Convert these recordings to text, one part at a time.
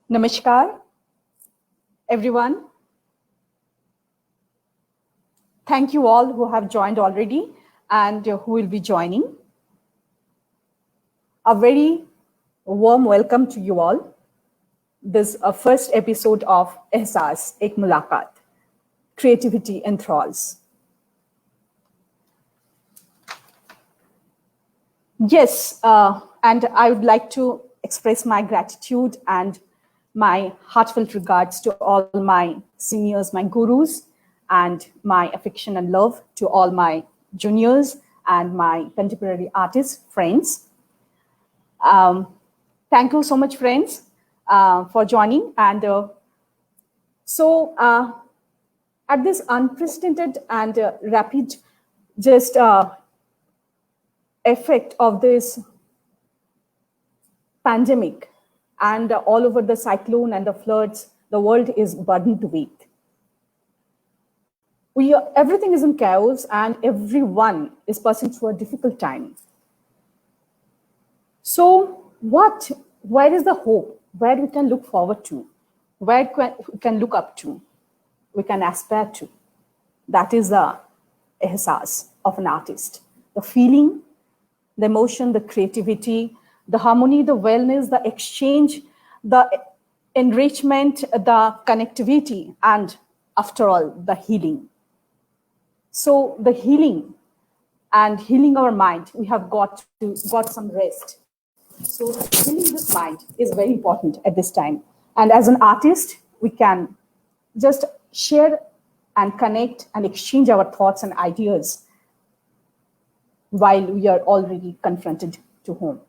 Namaskar, everyone. Thank you all who have joined already and who will be joining. A very warm welcome to you all. This is a first episode of Ehsaas, Ek Mulaqat, Creativity Enthralls. Yes, and I would like to express my gratitude and my heartfelt regards to all my seniors, my gurus, and my affection and love to all my juniors and my contemporary artist friends. Thank you so much, friends, for joining. And at this unprecedented and rapid effect of this pandemic and all over the cyclone and the floods, the world is burdened with. Everything is in chaos and everyone is passing through a difficult time. So where is the hope? Where we can look forward to? Where we can look up to? We can aspire to? That is the ehsaas of an artist. The feeling, the emotion, the creativity, the harmony, the wellness, the exchange, the enrichment, the connectivity, and after all, the healing. So the healing and healing our mind, we have got some rest. So healing this mind is very important at this time. And as an artist, we can just share and connect and exchange our thoughts and ideas while we are already confronted to home.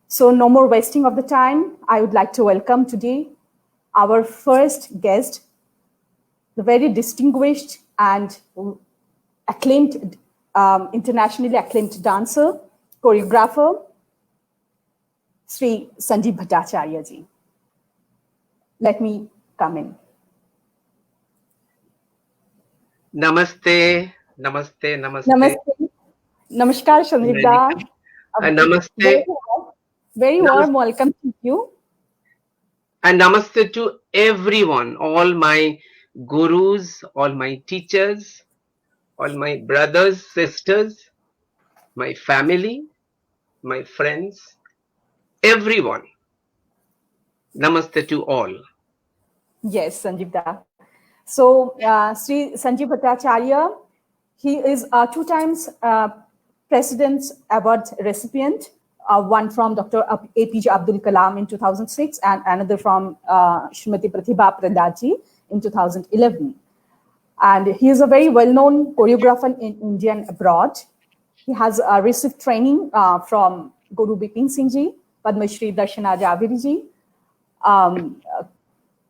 So no more wasting of the time. I would like to welcome today our first guest, the very distinguished and acclaimed, internationally acclaimed dancer, choreographer, Sri Sanjiib Bhattacharya ji. Let me come in. Namaste, namaste, namaste. Namaste. Namaskar, Sanjiib da. Namaste. Very warm welcome to you. And namaste to everyone, all my gurus, all my teachers, all my brothers, sisters, my family, my friends, everyone. Namaste to all. Yes, Sanjiib da. So, Sri Sanjiib Bhattacharya, he is a 2 times President's Award recipient, one from Dr. APJ Abdul Kalam in 2006 and another from Srimati Pratibha Pradaji in 2011. And he is a very well-known choreographer in India and abroad. He has received training from Guru Bipin Singh ji, Padma Shri Darshana Javeri ji,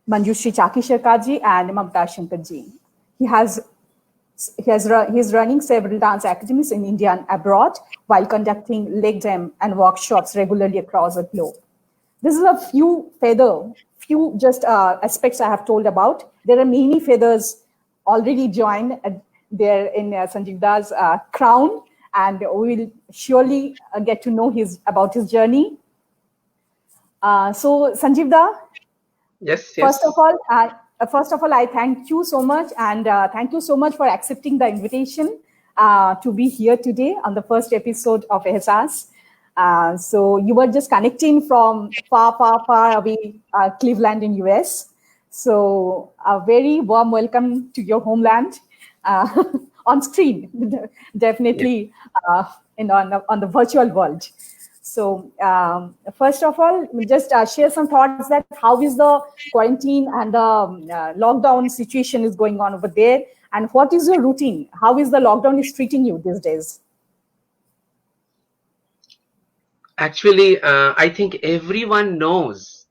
Manjushri Chaki Sharkar ji, and Mamta Shankar ji. He is running several dance academies in India and abroad while conducting leg jam and workshops regularly across the globe. This is a few aspects I have told about. There are many feathers already joined there in Sanjiib da's crown, and we will surely get to know about his journey. So Sanjiib da, yes. First of all, I thank you so much, and thank you so much for accepting the invitation to be here today on the first episode of Ehsaas. So you were just connecting from far away, Cleveland in US. So a very warm welcome to your homeland on screen, definitely on the virtual world. So first of all, just share some thoughts that how is the quarantine and the lockdown situation is going on over there, and what is your routine? How is the lockdown is treating you these days? Actually, I think everyone knows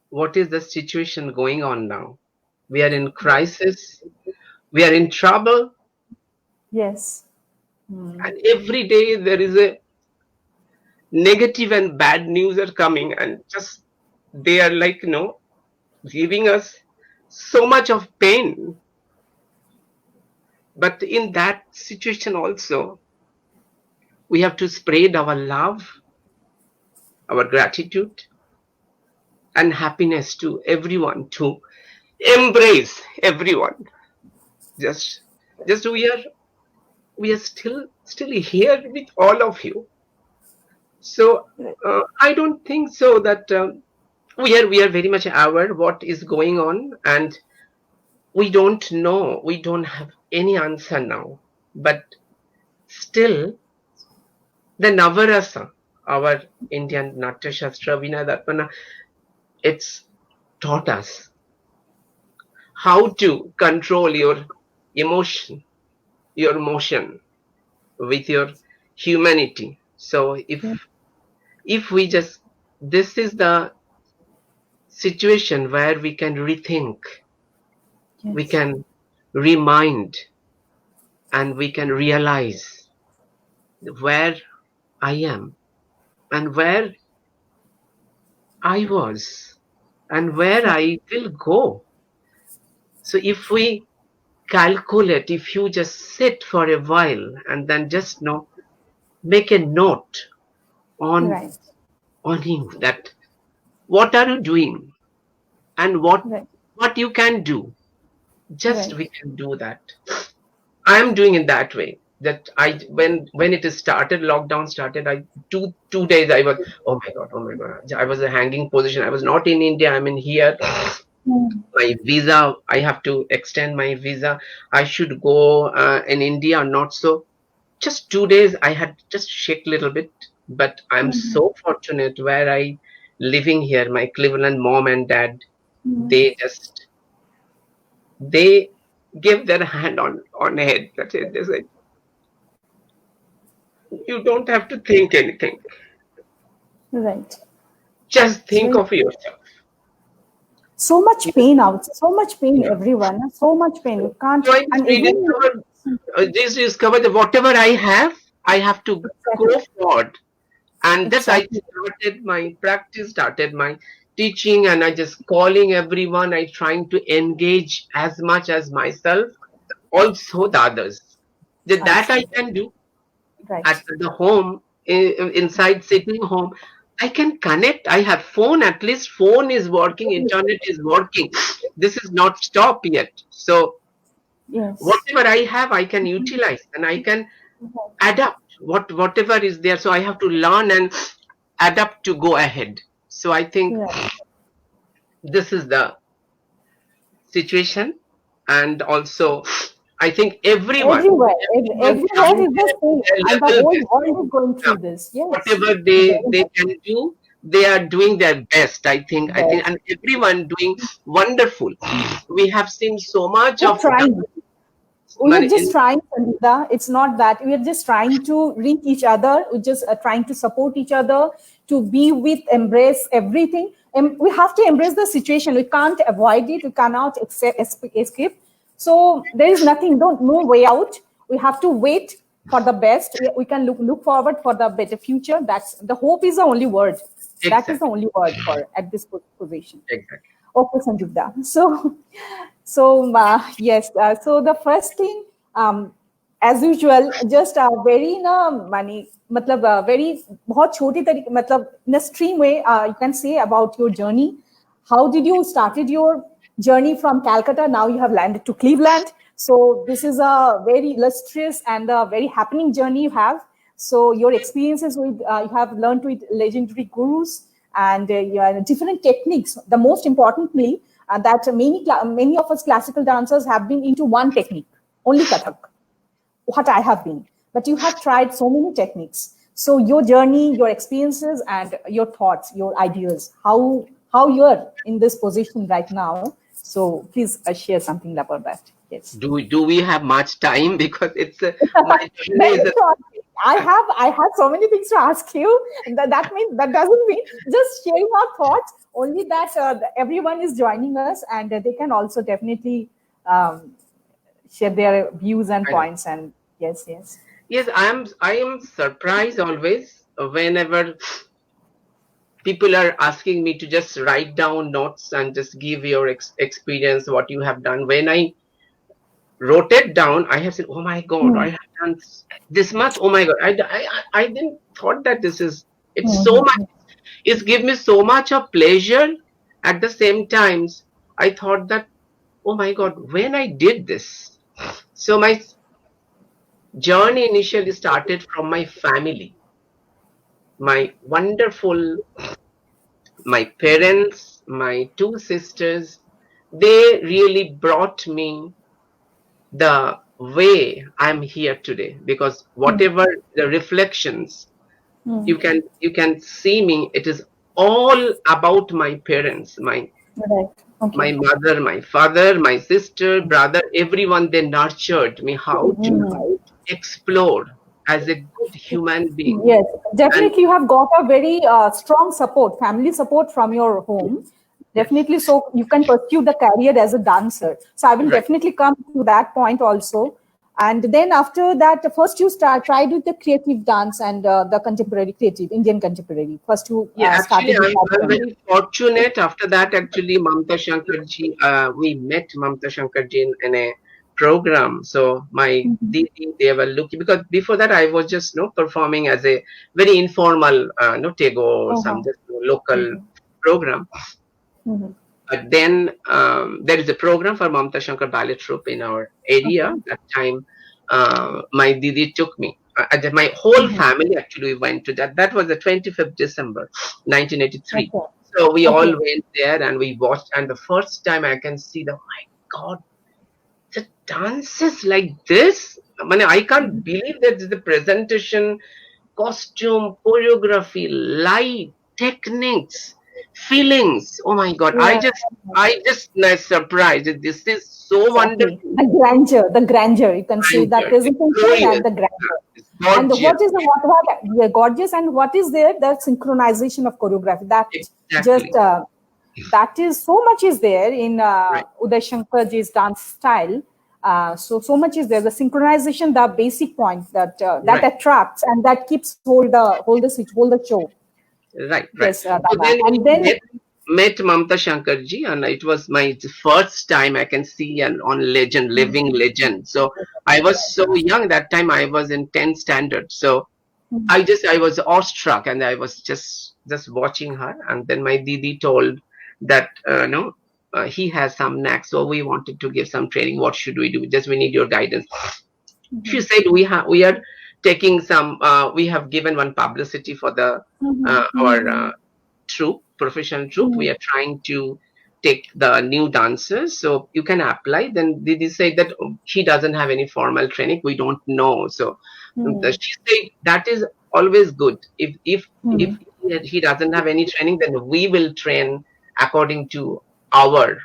what is the situation going on now. We are in crisis. We are in trouble. Yes. And every day there is a negative and bad news are coming, and just they are like giving us so much of pain. But in that situation also, we have to spread our love, our gratitude, and happiness to everyone, to embrace everyone. Just just we are still here with all of you. So Right. I don't think so that we are very much aware what is going on, and we don't know, we don't have any answer now, but still the Navarasa, our Indian Natya Shastra Vinadatmana, it's taught us how to control your emotion, your motion with your humanity. So Yeah. if we just, this is the situation where we can rethink, we Yes. can remind, and we can realize where I am and where I was and where Right. I will go. So if we calculate, if you just sit for a while and then just make a note on Right. you, that what are you doing and Right. what you can do, just Right. we can do that. I am doing it that way. That I, when it is started, lockdown started, I two days I was, oh my god, I was a hanging position. I was not in India. I'm in here. Mm. My visa, I have to extend my visa. I should go in India or not. So just 2 days I had just shake little bit, but I'm Mhm. so fortunate where I living here. My Cleveland mom and dad, Mhm. they just, they give their hand on head. That's it. They say you don't have to think anything. Right. Just It's think very of yourself. so much Yes, pain out, so much pain, yeah. everyone. So much pain. You can't, So I just and even rediscover that whatever I have, I have to exactly, go forward. And that's, I exactly. started my practice, started my teaching, and I just calling everyone. I trying to engage as much as myself, also the others. That I Outside. can do Right. at the home, inside sitting home. I can connect. I have phone. At least phone is working. Internet is working. This is not stop yet. So Yes. whatever I have, I can utilize, and I can adapt whatever is there. So I have to learn and adapt to go ahead. So I think Right. this is the situation, and also I think Everywhere, everyone everywhere trying is the same, their and the level whole best. world is going Yeah. through this. Yes. Whatever Very they much. can do, they are doing their best. I think, Best. and everyone doing wonderful. We have seen so much We're of trying. We are money just in. trying, Sangeeta. It's not that we are just trying to reach each other. We're just trying to support each other, to be with, embrace everything. And we have to embrace the situation. We can't avoid it. We cannot escape. So there is nothing, don't no way out. We have to wait for the best. We can look forward for the better future. That's the hope is the only word. That is the Exactly, only word for at this position. exactly. Okay, Sanjukta. So, yes. So the first thing, as usual, just very na money, मतलब very बहुत छोटी तरीके मतलब in a stream way, you can say about your journey. How did you started your journey from Calcutta? Now you have landed to Cleveland. So this is a very illustrious and a very happening journey you have. So your experiences with you have learned with legendary gurus and yeah, different techniques. The most importantly, that many of us classical dancers have been into one technique, only Kathak. What I have been, but you have tried so many techniques. So your journey, your experiences, and your thoughts, your ideas, how you're in this position right now. So please share something about that. Yes. Do we have much time? Because it's my journey Very is short. I have so many things to ask you. That means that doesn't mean just sharing our thoughts. Only that everyone is joining us, and they can also definitely um, share their views and I know. points. And yes, yes, Yes, I am surprised always whenever people are asking me to just write down notes and just give your experience, what you have done. When I wrote it down, I have said, oh my god, I Hmm. have done this much. Oh my god, I didn't thought that this is, it's so much, Mhm. it's give me so much of pleasure at the same times, I thought that, oh my God, when I did this. So my journey initially started from my family, my wonderful, my parents, my two sisters. They really brought me the way I'm here today, because Hmm. whatever the reflections Hmm. you can see me, it is all about my parents, Right. my Okay. mother, my father, my sister, brother, everyone. They nurtured me how to Mhm. explore as a good human being. Yes, And definitely. You have got a very strong support, family support from your home. yes, Definitely, so you can pursue the career as a dancer. So I will right. definitely come to that point also. And then after that, first you tried with the creative dance and the contemporary creative Indian contemporary. First you Yeah, actually, started with I'm that. very fortunate. After that, actually, Mamta Shankarji, we met Mamta Shankarji in a program. So my Didi, they were looking, because before that I was just performing as a very informal Tagore, Uh-huh. some just local Mhm. program. Mhm. But then there is a program for Mamta Shankar ballet troupe in our area. Okay. That time, my Didi took me. My whole Mhm. family actually went to that. That was the 25th December, 1983. Okay. So we all Okay. went there and we watched. And the first time I can see the, my God, the dances like this. I mean, I can't believe that the presentation, costume, choreography, light, techniques, feelings. Oh my God. Yeah. I just surprised. This is so Exactly. wonderful. The grandeur. You can see that Grandeur. It's presentation and glorious. the grandeur. It's And gorgeous. what is the what yeah, gorgeous and what is there? The synchronization of choreography. That just Exactly. that is so much is there in Right. Uday Shankarji's dance style. So much is there. The synchronization, the basic point that that Right. attracts and that keeps hold the show. Right. Right. Yes, So Dada. then we And then met Mamta Shankarji, and it was my first time I can see an on legend, living legend. So I was so young that time. I was in 10th standard. So I was awestruck, and I was just watching her. And then my Didi told that no, he has some knack, so we wanted to give some training. What should we do? Just we need your guidance. She said we are taking some. We have given one publicity for the our troupe, professional troupe. We are trying to take the new dancers, so you can apply. Then Didi said that he doesn't have any formal training. We don't know. So she said that is always good. If he doesn't have any training, then we will train according to our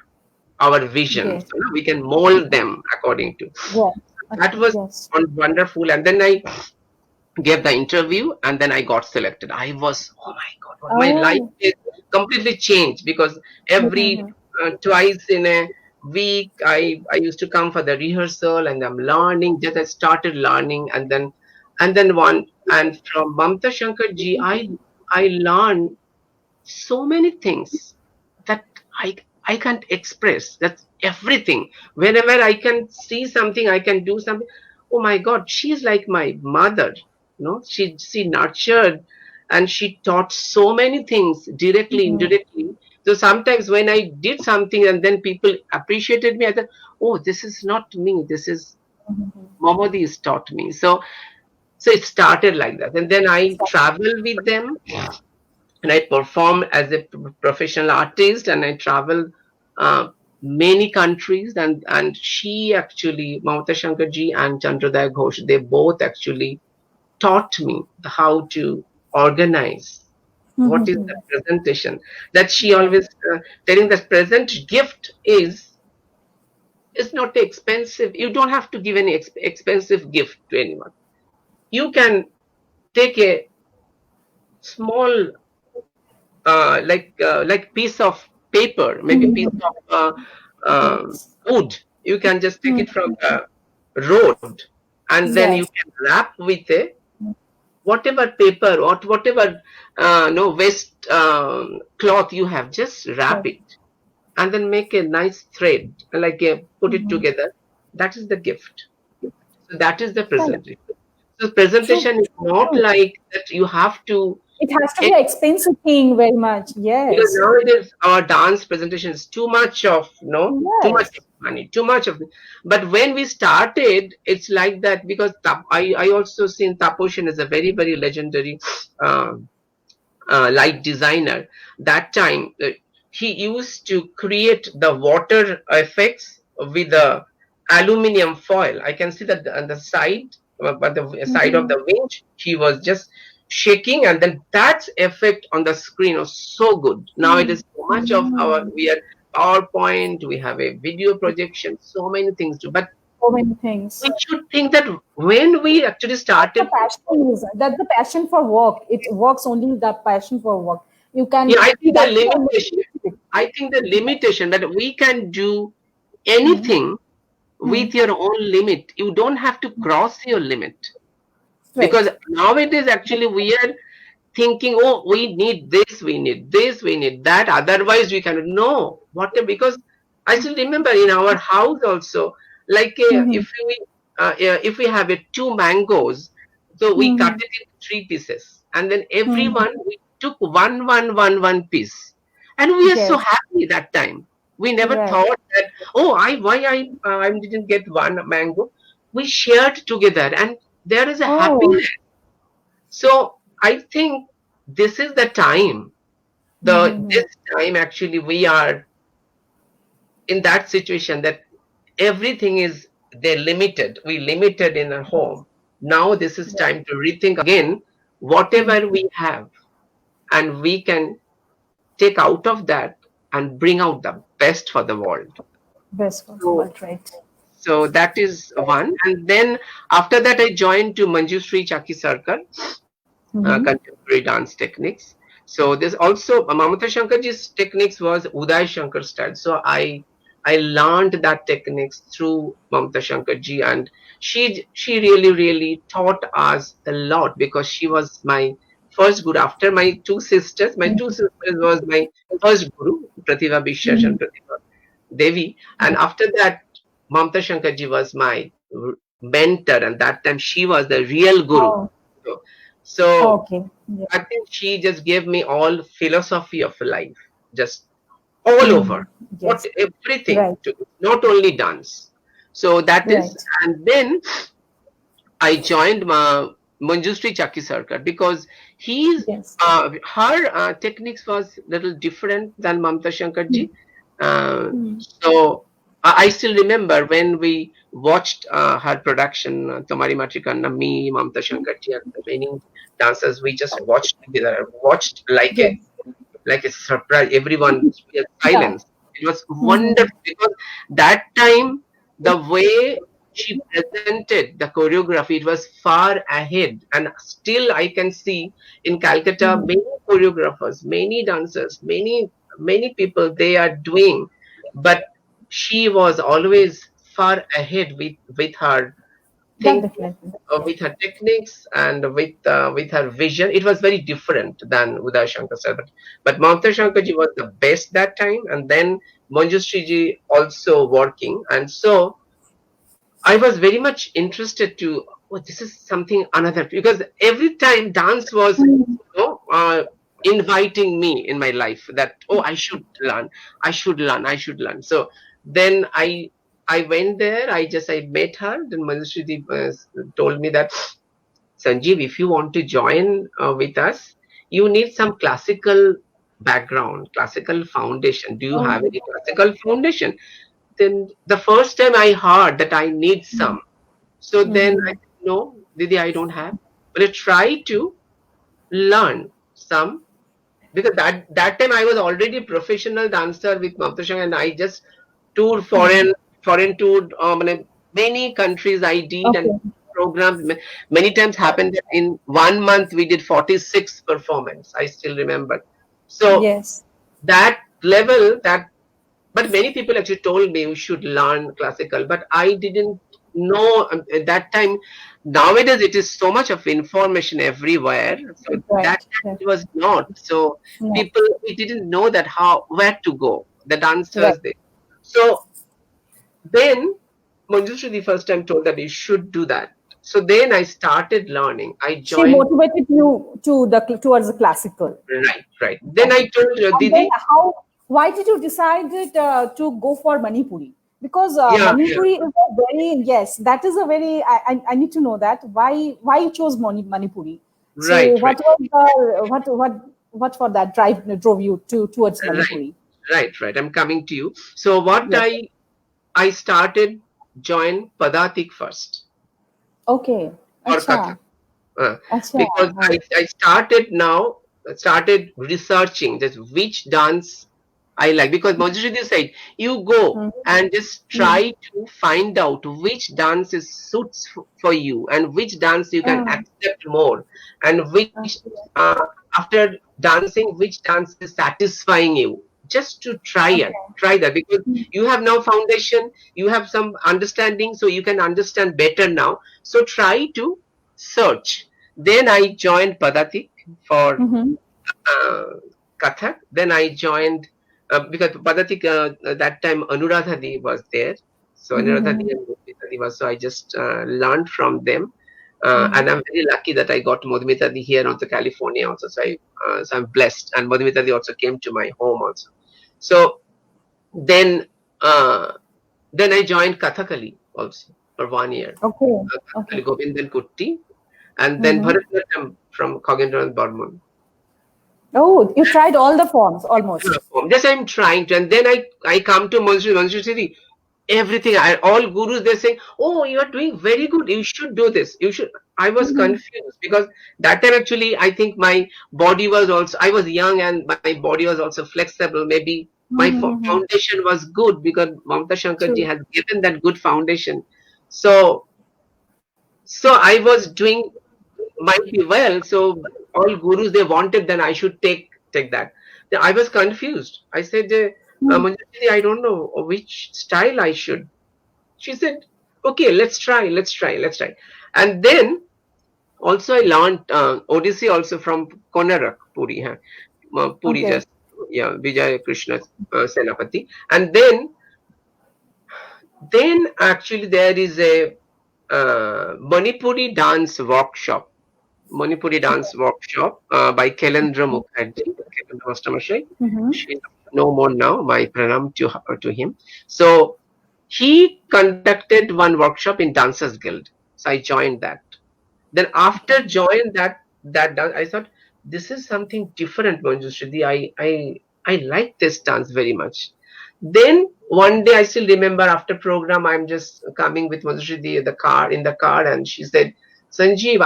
our vision. yes, So we can mold them according to. yeah, That okay, was yes. wonderful. And then I gave the interview and then I got selected. I was, oh my God, my life Oh. is completely changed, because every twice in a week I used to come for the rehearsal and I'm learning. Just I started learning, and then one, and from Mamta Shankar ji I learned so many things that I I can't express. That's everything. Whenever I can see something, I can do something. Oh my God, she's like my mother. She nurtured and she taught so many things directly, indirectly. So sometimes when I did something and then people appreciated me, I thought, oh, this is not me. This is Momodi has taught me. So it started like that. And then I travel with them and I perform as a professional artist, and I travel uh, many countries. And she actually, Mamata Shankarji and Chandradaya Ghosh, they both actually taught me how to organize. What is the presentation? That she Right. always telling that present gift is not expensive. You don't have to give any expensive gift to anyone. You can take a small like piece of paper, maybe piece of Yes. wood. You can just take it from the road, and then you Yes. can wrap with a whatever paper or whatever no waste cloth you have. Just wrap Right. it and then make a nice thread, like put it together. That is the gift. So that is the Correct. presentation. So True. presentation is True. not True. like that you have to. It has to be an expensive thing very much. Because Yes. nowadays our dance presentation is too much of, too much Yes. of money, too much of. But when we started, it's like that because I also seen Taposhan is a very very legendary um light designer. That time he used to create the water effects with the aluminium foil. I can see that on the side, but the side of Mm-hmm. the winch, he was just shaking, and then that effect on the screen was so good. Now it is so much of our, Mm-hmm. we are PowerPoint, we have a video projection, so many things to. But So many we things. should think that when we actually That's the started. passion is that's the passion for work. It works only with that passion for work. You Yeah, can I see think the that is limitation. unlimited. I think the limitation that we can do Hmm. anything Hmm. with your own limit. You don't have to cross your limit, because Right. nowadays actually we are thinking, oh, we need this, we need this, we need that. Otherwise, we cannot. No, what? Because I still remember in our house also, like Mm-hmm. if we have two mangoes, so we cut Mm-hmm. it into three pieces, and then Mm-hmm. everyone we took one piece, and we are so Yes. happy that time. We never Right. thought that, oh, I didn't get one mango. We shared together, and there is a Oh. happiness. So I think this is the time. Mm-hmm. This time actually we are in that situation that everything is, they're limited. We limited in our Yes. home. Now this is Yes. time to rethink again Mm. whatever we have, and we can take out of that and bring out the best for the world. Best for the So world, right? so that is one. And then after that I joined to Manjushree Chaki Sarkar, Mm-hmm. contemporary dance techniques. So there's also Mamata Shankarji's techniques was Uday Shankar style. So I learned that techniques through Mamata Shankarji, and she really really taught us a lot because she was my first guru. After my two sisters was my first guru, Pratibha Bishwash Mm-hmm. and Pratibha Devi, and after that Mamata Shankarji was my mentor, and that time she was the real guru. Oh, So, so okay. Yeah. I think she just gave me all philosophy of life, just all over, Mm. what Yes. everything, Right. to, not only dance. So that is, Right. and then I joined Manjushree Chaki Sarkar because Yes. her techniques was little different than Mamta Shankarji. Mm. So I still remember when we watched her production, Tomari Matrikanna, me, Mamta Shankarji, and the remaining dancers. We just watched together, watched Yes. like a surprise. Everyone in Yeah. silence. It was Mm-hmm. wonderful because that time the way she presented the choreography, it was far ahead, and still I can see in Calcutta Mm-hmm. many choreographers, many dancers, many people they are doing, but she was always far ahead with her That thinking, definitely. with her techniques, and with her vision. It was very different than Uday Shankar sir. But Mamta Shankarji was the best that time, and then Manjushree ji also working. And so I was very much interested to, oh, this is something another, because every time dance was, Mm. inviting me in my life that, oh, I should learn, I should learn. So then I went there. I met her. Then Manjushree told me that, Sanjiib, if you want to join with us, you need some classical background, classical foundation. Do you have Oh. any classical foundation? Then the first time I heard that I need some. So then I Mm-hmm. said, no, Didi, I don't have. But I try to learn some, because that time I was already a professional dancer with Mamta, and I just toured Mm-hmm. foreign tour, many countries I did, and Okay. programs many times happened that in 1 month we did 46 performance. I still remember. So Yes. that level, that, but many people actually told me you should learn classical, but I didn't know at that time. Nowadays it is so much of information everywhere, so that Right. time Right. it was not. So No. people, we didn't know that how, where to go, the dancers Right. they. So then Manjushri the first time told that you should do that. So then I started learning. I She joined. motivated you to towards the classical. Right, right. Then Okay. I told And then Didi, how? Why did you decide to go for Manipuri? Because yeah, yeah, Manipuri is a very, yes, that is a very. I need to know that why you chose Manipuri. So right, right, what was the what for that drive drove you towards right, Manipuri? right. I'm coming to you. So what Yes. I started join Padatik first Okay. or Kathak. Acha. Uh, Acha. because I started researching just which dance I like. Because Manjushri said, you go Hmm. and just Hmm. try to find out which dance is suits for you and which dance you can Ah, accept more and which okay. after dancing which dance is satisfying you. Just to Okay. try that because you have now foundation, you have some understanding, so you can understand better now. So try to search. Then I joined Padatik for Mm-hmm. uh, Kathak. Then I joined because Padatik that time Anuradhadi was there. So Anuradhadi Mm-hmm. and Madhumita was. So I just learned from them. Mm-hmm. And I'm very lucky that I got Madhumita here also California also. So I'm blessed. And Madhumita also came to my home also. So then uh, then I joined Kathakali also for 1 year. Okay. Okay. Kathakali Govindan Kutti and then Mm-hmm. Bharatanatyam from Khagendran Burman. Oh, you tried all the forms almost. Just I'm trying to, and then I come to Manjusri City. Everything, all gurus they're saying, "Oh, you are doing very good. You should do this. You should." I was Mm-hmm. confused because that time actually I think my body was also I was young and my body was also flexible. Maybe my Mm-hmm. foundation was good because Mamta Shankarji True. has given that good foundation. So so I was doing might be well. So all gurus they wanted, then I should take that. Then I was confused. I said, Manjari, I don't know which style I should. She said, okay, let's try. And then also I learned Odissi also from Konarak, Puri, huh? Puri Okay. just, yeah, Vijay Krishna Senapati. And then actually there is a Manipuri dance workshop. Manipuri dance workshop by Kelendra Mukherjee, Kelendra Mastamashay. Mm-hmm. She's no more now. My pranam to him. So he conducted one workshop in Dancers Guild. So I joined that. Then after joining that dance, I thought this is something different, Manjushri. I like this dance very much. Then one day I still remember after program I'm just coming with Manjushri in the car and she said, Sanjiib,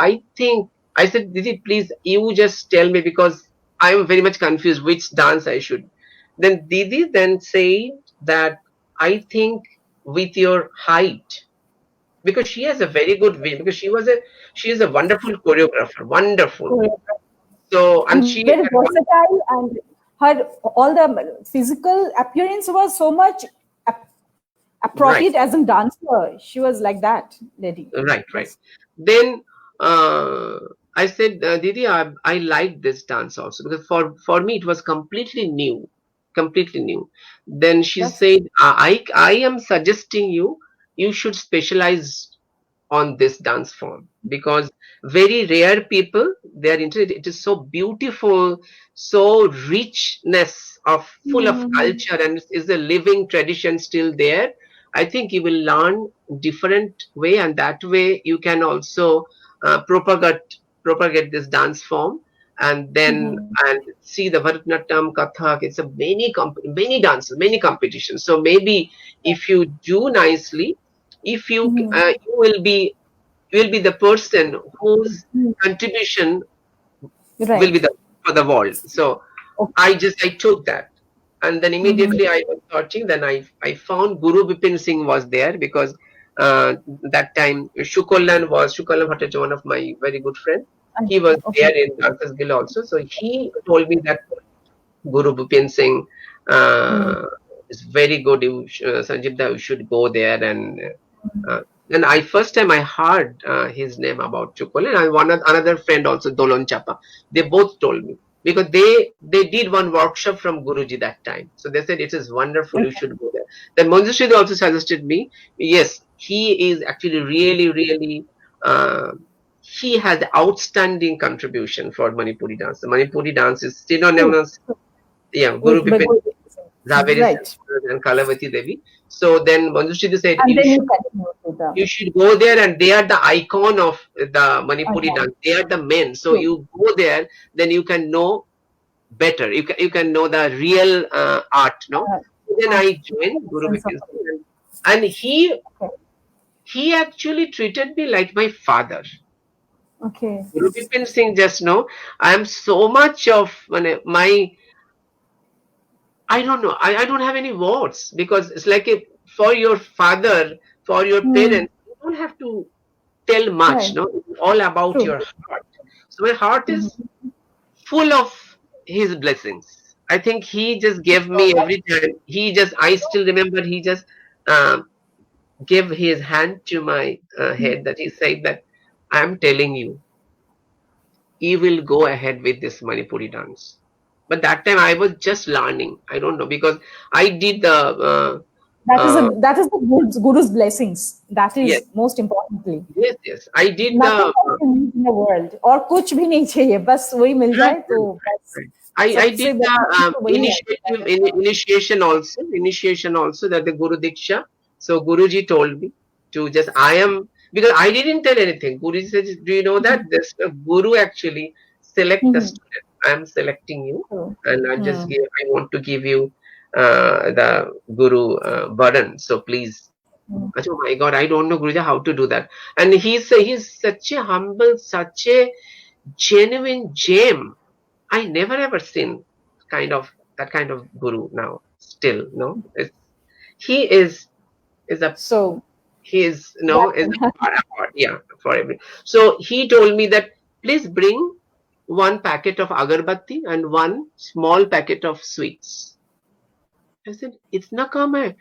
I said, Didi, please you just tell me because I am very much confused which dance I should. Then Didi then said that I think with your height because she has a very good way because she is a wonderful choreographer, wonderful. Choreography. So and And she very had one versatile, and her all the physical appearance was so much ap- right, appropriate as a dancer. She was like that lady. right. Yes. Then I said, Didi, I like this dance also because for me it was completely new. Then she That's said, I am suggesting you should specialize on this dance form because very rare people they are interested. It is so beautiful, so richness of full of mm-hmm. culture and is a living tradition still there. I think you will learn different way and that way you can also propagate this dance form and then Mm-hmm. and see the Bharatanatyam, Kathak. It's a many dances, many competitions. So maybe if you do nicely, if Mm-hmm. you will be the person whose contribution will Right. be the for the world. So Okay. I took that, and then Mm-hmm. immediately I was searching. Then I found Guru Bipin Singh was there because that time Shukalan Bhattacharya, one of my very good friend. He was there Okay. in Dancers Guild also. So he told me that Guru Bipin Singh Mm. uh, is very good. Sanjiib, you should go there uh, and I first time I heard his name about Chukul, and I one another friend also Dolon Chapa. They both told me because they did one workshop from Guruji that time. So they said it is wonderful. You Okay. should go there. Then Manjushri also suggested me. Yes, he is actually really uh, he has outstanding contribution for Manipuri dance. The Manipuri dance is True. synonymous. Yeah, Guru With Bipin Zaveri right. and Kalavati Devi. So then Manjushri said, And then you continue with the you should go there, and they are the icon of the Manipuri icon. dance. They are the men. So True. you go there, then you can know better. You can know the real art. No. Uh, Then art, I joined Guru sense of Bipin Singh, and okay. he actually treated me like my father. Okay. Guru Bipin Singh just know I am so much of my, I don't know. I don't have any words, because it's like for your father, for your Hmm. parents, you don't have to tell much. Right. No, it's all about True. your heart. So my heart is Mhm. full of his blessings. I think he just gave So me every time. I still remember he just um, gave his hand to my head, that he said that I am telling you, you will go ahead with this Manipuri dance. But that time I was just learning. I don't know, because I did the that is the guru's blessings. That yes, is most importantly. yes. I did Nothing the else you need in the world और कुछ भी नहीं चाहिए बस वही मिल right, जाए तो right, बस right. I सबसे did the बड़ी चीज़ तो वही है initiative initiation also, that the Guru Diksha. So Guruji told me to just, I am, because I didn't tell anything. Guruji said, do you know that this Guru actually select the hmm student? I am selecting you, तो and I want to give you the Guru burden. So please. Hmm, Oh my God, I don't know Guruji how to do that. And he's such a humble, such a genuine gem. I never ever seen that kind of guru now. Still, no, he is a so he is no is that a part, yeah, for every. So he told me that please bring one packet of agarbatti and one small packet of sweets. I said इतना कम है.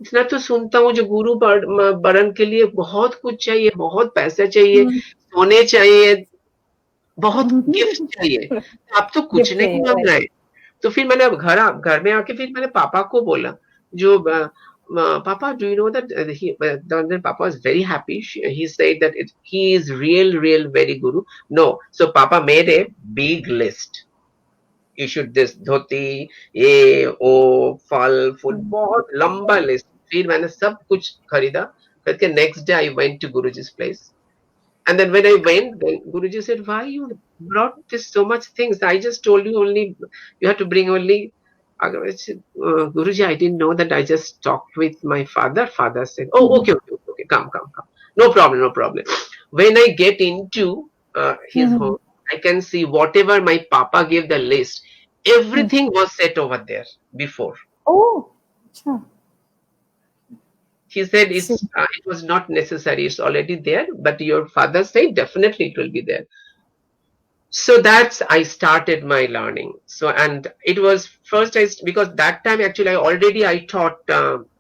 इतना तो सुनता हूँ जो गुरु बरन के लिए बहुत कुछ चाहिए, बहुत पैसे चाहिए, हम्म, सोने चाहिए, बहुत गिफ्ट चाहिए. आप तो कुछ गिफ्ट नहीं चाहिए मांग राइट रहे. तो फिर मैंने अब घर में आके फिर मैंने पापा को बोला, जो पापा, do you know that then papa was very happy. He said that he is real very guru. No, so papa made a big list. You should this धोती, ये ओ फल फूल, बहुत लंबा लिस्ट. फिर मैंने सब कुछ खरीदा. करके next day I went to गुरुजी's place. And then when I went, then Guruji said, why you brought this so much things? I just told you only, you have to bring only. I said, Guruji, I didn't know that. I just talked with my father. Father said, oh, okay, come. No problem, no problem. When I get into his home, I can see whatever my papa gave the list. Everything was set over there before. ओह अच्छा He said see it was not necessary. It's already there. But your father said definitely it will be there. So that's I started my learning. So, and it was first because that time actually I taught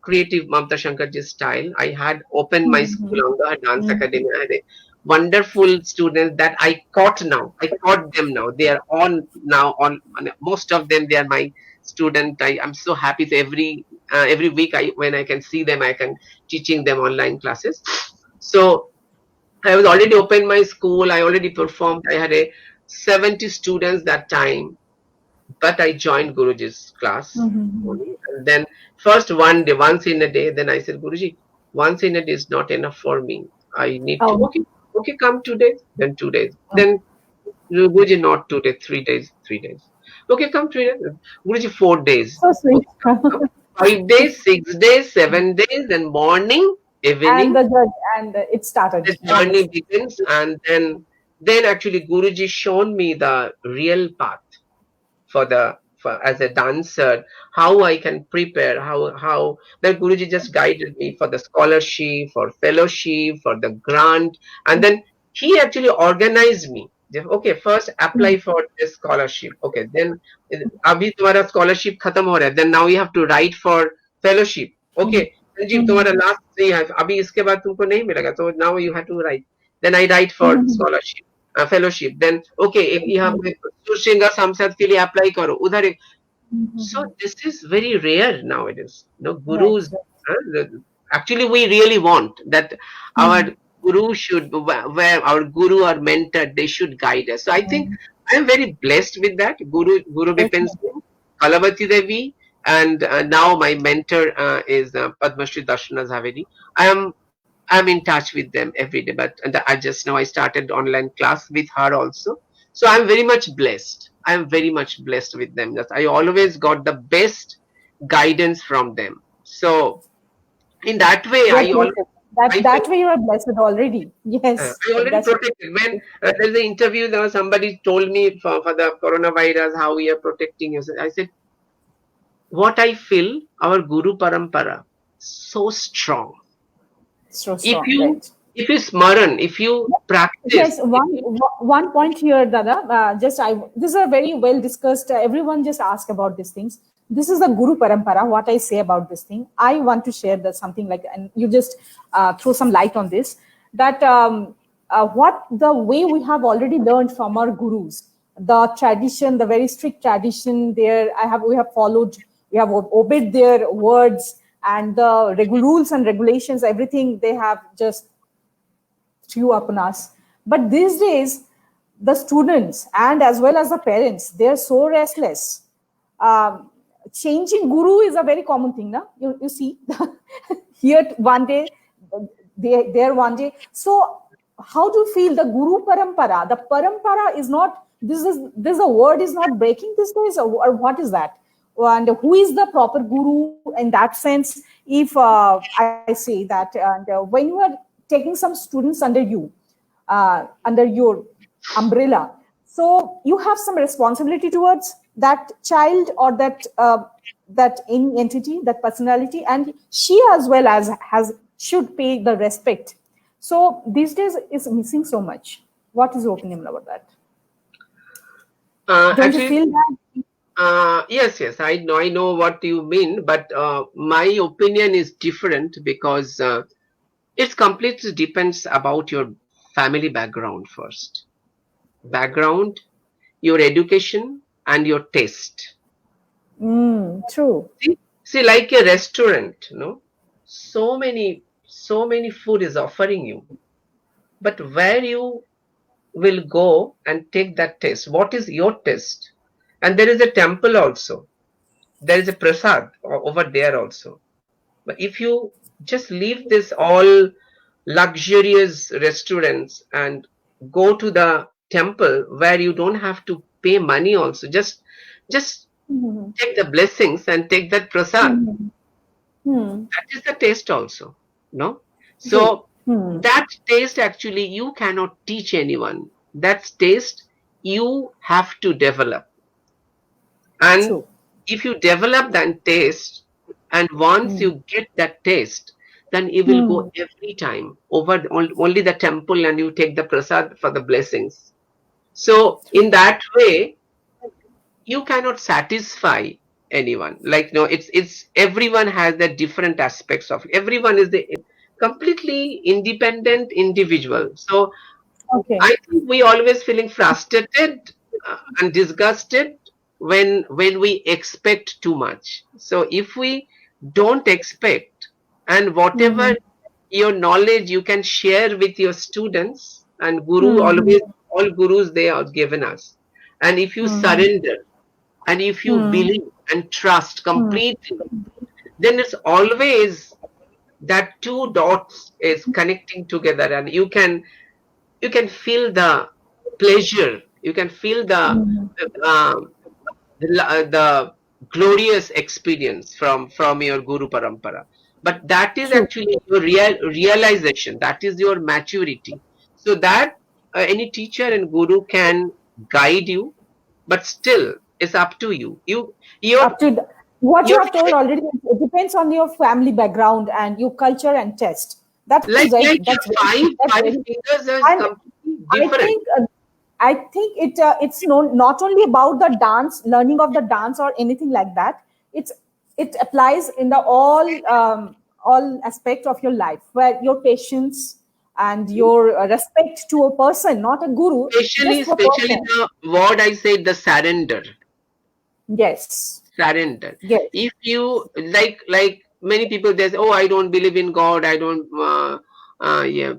creative Mamta Shankarji's style. I had opened my school on the dance academy. I had a wonderful students that I caught now. I caught them now. They are on now on most of them. They are my student. I'm so happy to every week when I can see them, I can teaching them online classes. So I was already opened my school. I already performed. I had a 70 students that time, but I joined Guruji's class only. And then first one day, once in a day, then I said, Guruji, once in a day is not enough for me. I need to, oh okay, come 2 days, then 2 days. Then Guruji, not 2 days, 3 days, 3 days. Okay, come 3 days. Guruji, 4 days. so sweet Okay, come. 5 days, 6 days, 7 days, then morning, and evening, the judge and it started the almost journey begins. And then actually Guruji shown me the real path for as a dancer, how I can prepare, how then Guruji just guided me for the scholarship, for fellowship, for the grant. And then he actually organized me. Okay, first apply for this scholarship. Okay, then अभी तुम्हारा scholarship खत्म हो रहा है, then now you have to write for fellowship. Okay, Sanjeev तुम्हारा last 3 है, अभी इसके बाद तुमको नहीं मिलेगा, so now you have to write. Then I write for scholarship, fellowship. Then okay, एक यहाँ पे सिंगर संसद के लिए अप्लाई करो उधर एक. So this is very rare nowadays. right Gurus. Actually, we really want that our guru should, where our guru or mentor, they should guide us. So I think I am very blessed with that. Guru Bipin Definitely. Singh, Kalavati Devi, and now my mentor is Padma Shri Darshana Zaveri. I'm in touch with them every day, but and I just now I started online class with her also. So I'm very much blessed. I'm very much blessed with them. That I always got the best guidance from them. So in that way, You're blessed. I That feel way you are blessed already. Yes, I already that's protected. When there's an interview, there was somebody told me for the coronavirus how we are protecting yourself. I said, what I feel, our Guru Parampara, so strong. so If strong, you right? if you smaran, if you practice, Yes, one point here, Dada. Just I this is a very well discussed. Everyone just ask about these things. This is the Guru Parampara. What I say about this thing, I want to share that something like, and you just throw some light on this. That what the way we have already learned from our gurus, the tradition, the very strict tradition. There, we have followed, we have obeyed their words and the rules and regulations. Everything they have just threw upon us. But these days, the students and as well as the parents, they're so restless. Um, Changing guru is a very common thing, na? You see, here one day, there one day. So, how do you feel the guru parampara? The parampara is not. This a word is not breaking these days, or what is that? And who is the proper guru in that sense? If I say that, and when you are taking some students under your umbrella, so you have some responsibility towards that child or that any entity, that personality, and she as well as has should pay the respect. So these days is missing so much. What is your opinion about that? Don't you actually, feel that? yes, I know what you mean, but my opinion is different because it completely depends about your family background first. Background, your education, and your taste. True. See, like a restaurant, so many food is offering you, but where you will go and take that taste? What is your taste? And there is a temple also. There is a prasad over there also. But if you just leave this all luxurious restaurants and go to the temple where you don't have to pay money also, just Hmm. take the blessings and take that prasad. Hmm. Hmm. That is the taste also, no? True. So that taste actually you cannot teach anyone. That taste you have to develop. And True. if you develop that taste, and once Hmm. you get that taste, then you will go Hmm. every time over only the temple and you take the prasad for the blessings. So in that way, you cannot satisfy anyone. Like no, it's everyone has the different aspects of everyone is the completely independent individual. So Okay. I think we always feeling frustrated and disgusted when we expect too much. So if we don't expect, and Hmm. whatever your knowledge you can share with your students, and guru Hmm. always all gurus they are given us. And if you Hmm. surrender and if you Hmm. believe and trust Hmm. completely, then it's always that two dots is connecting together, and you can feel the pleasure, you can feel Hmm. um, the glorious experience from your guru parampara. But that is True. actually your realization, that is your maturity. So that any teacher and guru can guide you, but still it's up to you. Your Up to what you your have told already, it depends on your family background and your culture and taste. That is right. like your That's very. five That's very. fingers is And completely I different. think uh, I think it's not only about the dance, learning of the dance or anything like that. It applies in the all aspect of your life, where your patience and your respect to a person, not a guru, especially just to a especially person. the word I said, the Yes, surrender. yes. If you like many people they say, oh, I don't believe in God, I don't yeah,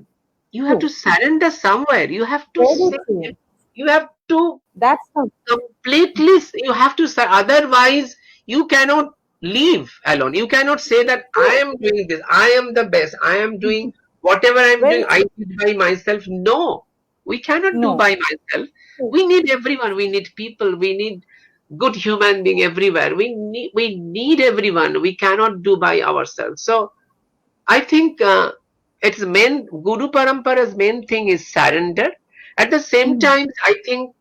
you have to True. surrender somewhere. You have to Very say, true. you have to That's the completely, you have to say, otherwise you cannot leave alone. You cannot say that I true. am doing this, I am the best, I am doing whatever I'm Very doing, I true. did by myself. No, we cannot do No. by myself. True. We need everyone, we need people, we need good human being everywhere. We need everyone. We cannot do by ourselves. So I think its main Guru Parampara's main thing is surrender. At the same Mhm. time, I think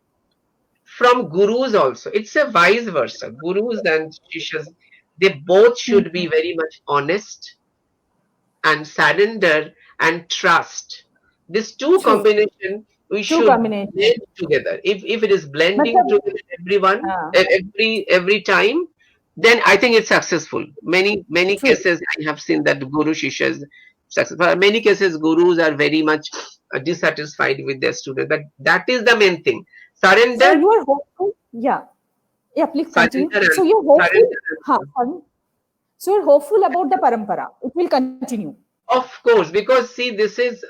from gurus also, it's a vice versa. Gurus and shishas, they both should be Mhm. very much honest and surrender and trust. This two True. combination we True should blend combination. together. If it is But blending together everyone every time, then I think it's successful. Many true. cases I have seen that guru shishas successful. Many cases gurus are very much dissatisfied with their students. But that is the main thing. So Surrender, you are hopeful? Yeah. Yeah, please continue. surrender So and you're hopeful? surrender. Huh, pardon? So you're hopeful about the parampara. It will continue. Of course, because see, this is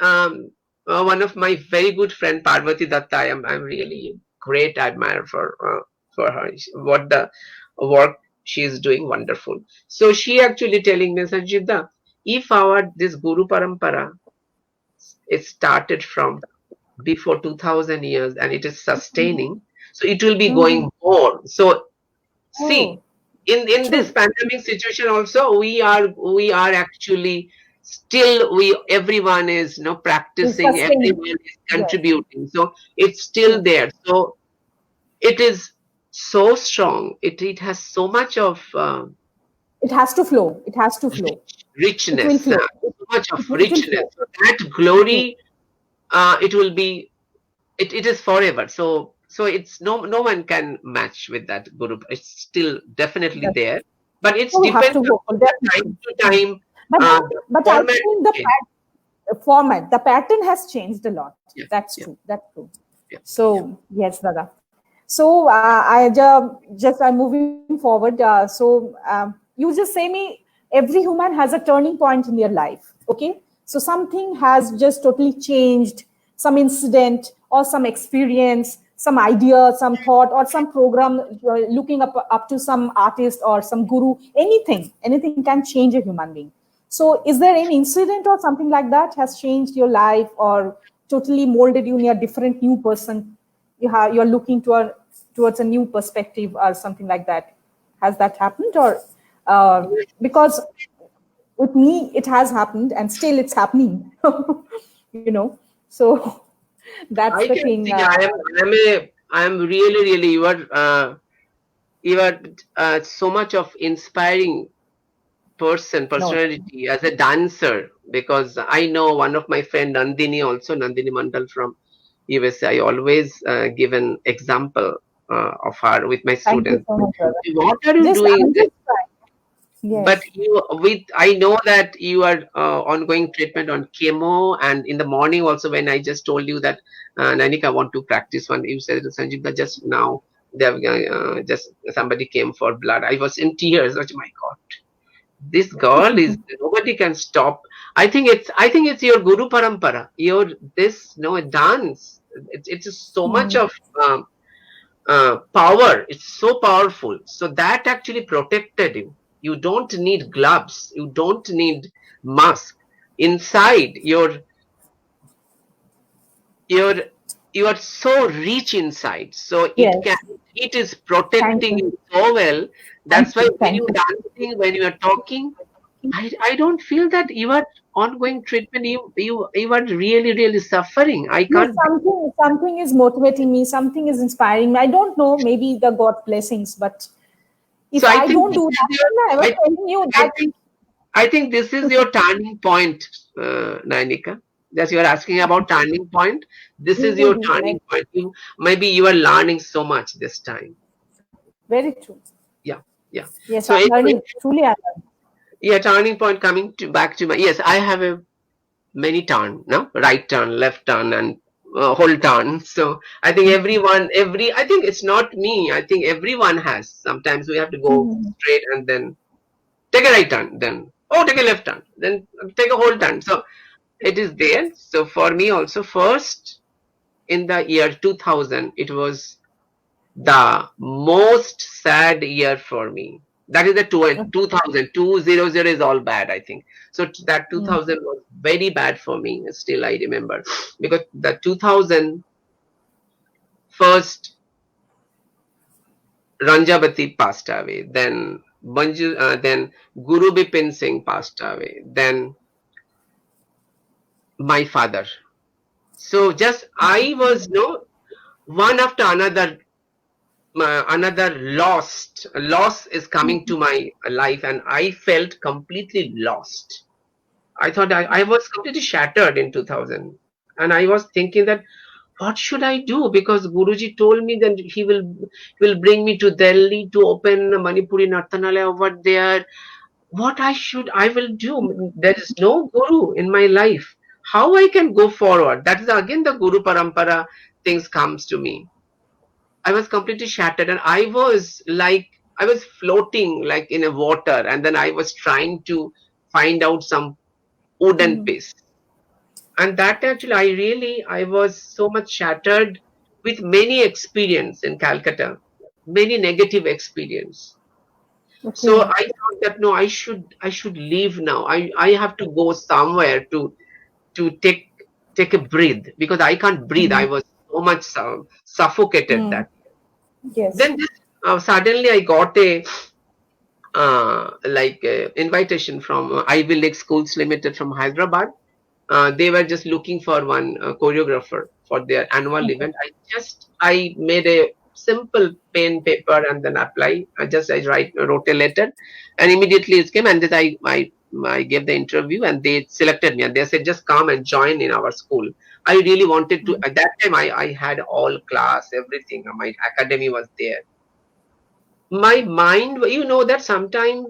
one of my very good friend Parvati Datta. I'm really great admirer for her. What the work she is doing, wonderful. So she actually telling me, Sanjiib, if our this Guru Parampara it started from before 2000 years and it is sustaining, so it will be Mhm. going more. So see, Oh, in this true. pandemic situation also we are actually still we everyone is It's practicing, sustaining. everyone is Yes, contributing, so it's still true. there. So it is so strong, it has so much of It has to flow. It has to flow. It will richness, flow. so much of It will richness. flow. So that True. glory, it will be, it is forever. So it's no one can match with that guru. It's still definitely That's there, but it's so we have depends to on go for the time definitely. to time. But The but I format think change. the format, the pattern has changed a lot. Yeah, That's yeah, true. That's true. yeah, yeah. So yes, Dada. So I'm moving forward. You just say me every human has a turning point in their life. Okay, so something has just totally changed. Some incident or some experience, some idea, some thought, or some program. You're looking up to some artist or some guru. Anything can change a human being. So, is there any incident or something like that has changed your life or totally molded you in a different new person? You're looking towards a new perspective or something like that. Has that happened or because with me it has happened and still it's happening, you know. So that's I the can thing. see. I am really you are so much of inspiring No, personality as a dancer, because I know one of my friend Nandini Mandal from USA. I always give an example of her with my thank you students. so much, brother. What are you Just doing? I'm just trying. But Yes. I know that you are ongoing treatment on chemo, and in the morning also when I just told you that Nayanika, I want to practice one, you said Sanjiib that just now they have just somebody came for blood. I was in tears. Oh my God, this girl is, nobody can stop. I think it's your Guru Parampara. Your this no dance. It's just so much Hmm. of power. It's so powerful. So that actually protected you. You don't need gloves. You don't need mask. Inside, you're you are so rich inside. So Yes. it is Thank protecting you. you so well. Thank That's why you. when Thank you're you. dancing, when you are talking, I don't feel that you are ongoing treatment. You are really suffering. I Yes, can't. something is motivating me. Something is inspiring me. I don't know. Maybe the God blessings, but So if I I think don't this do is that, your. then I was I think telling you I that. think I think this is your turning point, Nayanika. That you are asking about turning point. This is your Maybe, turning point. Maybe you are learning so much this time. very true. Yeah, yeah. Yes, So I'm anyway, learning. Truly, I'm learning. yeah, turning point coming to back to my, yes, I have a many turn, no, right turn, left turn, and whole turn. So I think I think it's not me. I think everyone has. Sometimes we have to go Mhm. straight and then take a right turn, then take a left turn, then take a whole turn. So it is there. So for me also, first in the year 2000, it was the most sad year for me. That is the 2000. 200 is all bad, I think. So that Mm. 2000 was very bad for me. Still, I remember because the 2000 first Ranjavati passed away, then then Guru Bipin Singh passed away, then my father. So just I was no one after another, another loss is coming to my life, and I felt completely lost. I thought I was completely shattered in 2000, and I was thinking that what should I do? Because Guruji told me that he will bring me to Delhi to open a Manipuri Nartanalaya over there. What I will do? There is no Guru in my life. How I can go forward? That is again the Guru Parampara things comes to me. I was completely shattered, and I was floating like in a water, and then I was trying to find out some wooden Mm. piece. And that actually, I was so much shattered with many experience in Calcutta, many negative experience. So Okay. I thought that no, I should leave now. I have to go somewhere to take a breathe because I can't breathe. I Mm. was so much suffocated Mm. that. Yes. Then suddenly I got a invitation from Ivy League Schools Limited from Hyderabad. They were just looking for one choreographer for their annual Okay. event. I made a simple pen paper and then apply. I wrote a letter, and immediately it came, and then I gave the interview, and they selected me, and they said just come and join in our school. I really wanted to. Mm. At that time, I had all class, everything. My academy was there. My mind, that sometimes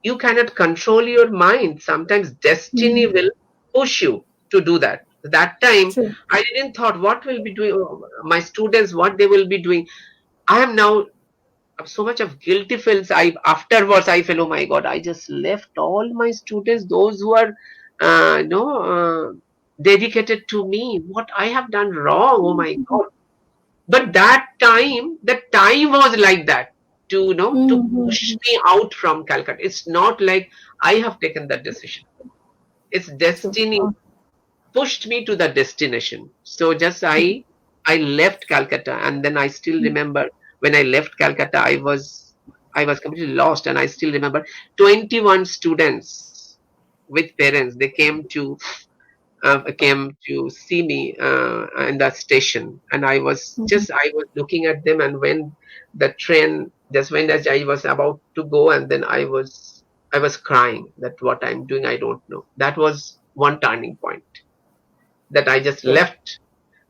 you cannot control your mind. Sometimes destiny Mm. will push you to do that. That time, True. I didn't thought what will be doing my students, what they will be doing. I am now so much of guilty feels. I afterwards I feel, oh my God, I just left all my students, those who are, dedicated to me. What I have done wrong? Oh my God! But that time was like that to push Mm-hmm. me out from Calcutta. It's not like I have taken that decision. It's True. destiny pushed me to the destination. So just I left Calcutta, and then I still Mm. remember when I left Calcutta, I was completely lost, and I still remember 21 students with parents. They came to see me in that station, and Mhm. I was looking at them, and when the train just when as I was about to go, and then I was crying that what I'm doing I don't know. That was one turning point, that I just Okay.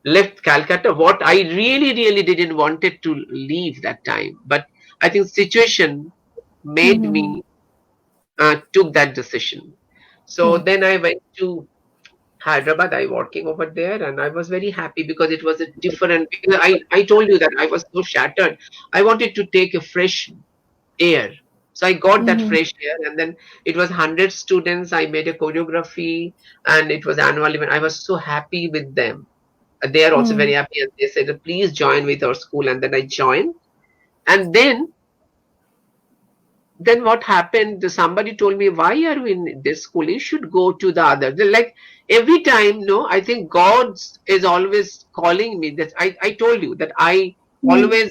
left Calcutta. What I really really didn't wanted to leave that time, but I think situation made Mm-hmm. me took that decision. So Mm. then I went to Hyderabad. I working over there, and I was very happy because it was a different. Because I told you that I was so shattered. I wanted to take a fresh air, so I got that Mm-hmm. fresh air, and then it was 100 students. I made a choreography, and it was annual event. I was so happy with them. They are also Mm. very happy, and they said, "Please join with our school." And then I joined, and then what happened, somebody told me, why are you in this school, you should go to the other. They're like every time, no, I think God is always calling me. That I told you that I Mm. always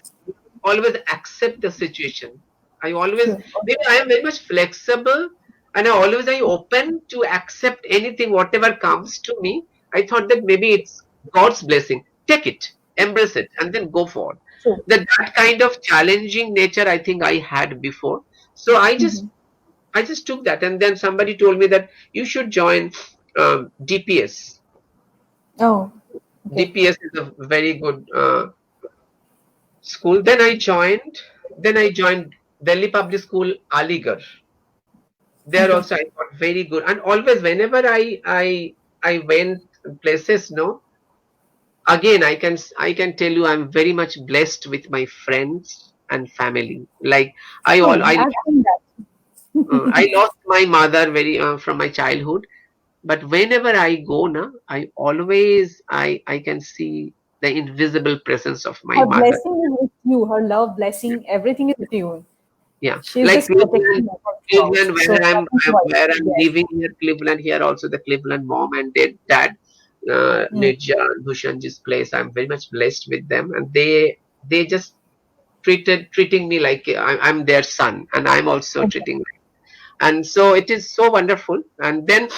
always accept the situation. I always, True. maybe I am very much flexible, and I open to accept anything whatever comes to me. I thought that maybe it's God's blessing. Take it, embrace it, and then go forward. True. That kind of challenging nature I think I had before. So Mm-hmm. I just took that, and then somebody told me that you should join DPS. Oh. Okay. DPS is a very good school. Then I joined Delhi Public School, Aligarh. There Okay. also I got very good, and always whenever I went places, no, again I can tell you I'm very much blessed with my friends and family. Like Oh, I've seen that. I lost my mother very from my childhood. But whenever I go now, I always I can see the invisible presence of my Her mother. blessing is with you. Her love, blessing, everything is with you. Yeah, She's like just protecting Cleveland, you throughout. Cleveland, So nothing to worry. where I'm Yes. living here, Cleveland here also the Cleveland mom and dad, Mm. Nirja and Bhushanji's place. I'm very much blessed with them, and they just treating me like I'm their son, and I'm also Okay. treating. And so it is so wonderful. And then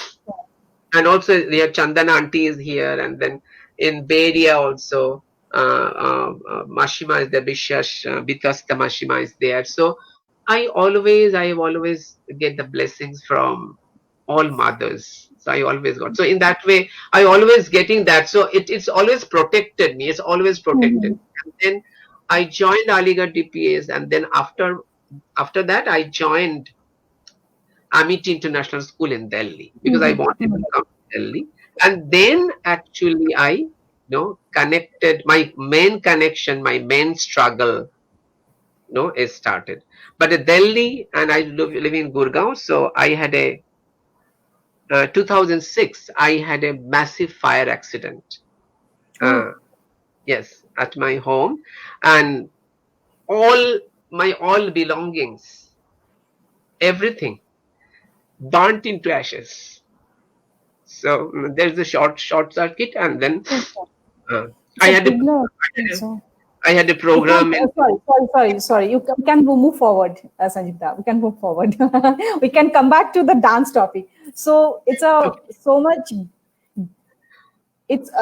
and also your Chandana auntie is here, and then in Bay Area also Mashima is there, Bishash, Bitasta Mashima is there. So I have always get the blessings from all mothers. So I always got. So in that way, I always getting that. So it's always protected me. It's always protected. Mhm. And then I joined Aligarh DPS, and then after that I joined Amity International School in Delhi because I Mhm. wanted to Mhm. come to Delhi. And then actually I connected my main connection, my main struggle, is started. But at Delhi, and I live in Gurgaon, so I had a 2006. I had a massive fire accident. Oh, Uh, yes, at my home, and all all belongings, everything burnt into ashes. So there's a short circuit, and then okay. uh, It's I a had a big no. So I had a we can. program in. Sorry. We can move forward, Sanjita. We can move forward. We can come back to the dance topic. So it's a Okay, so much. so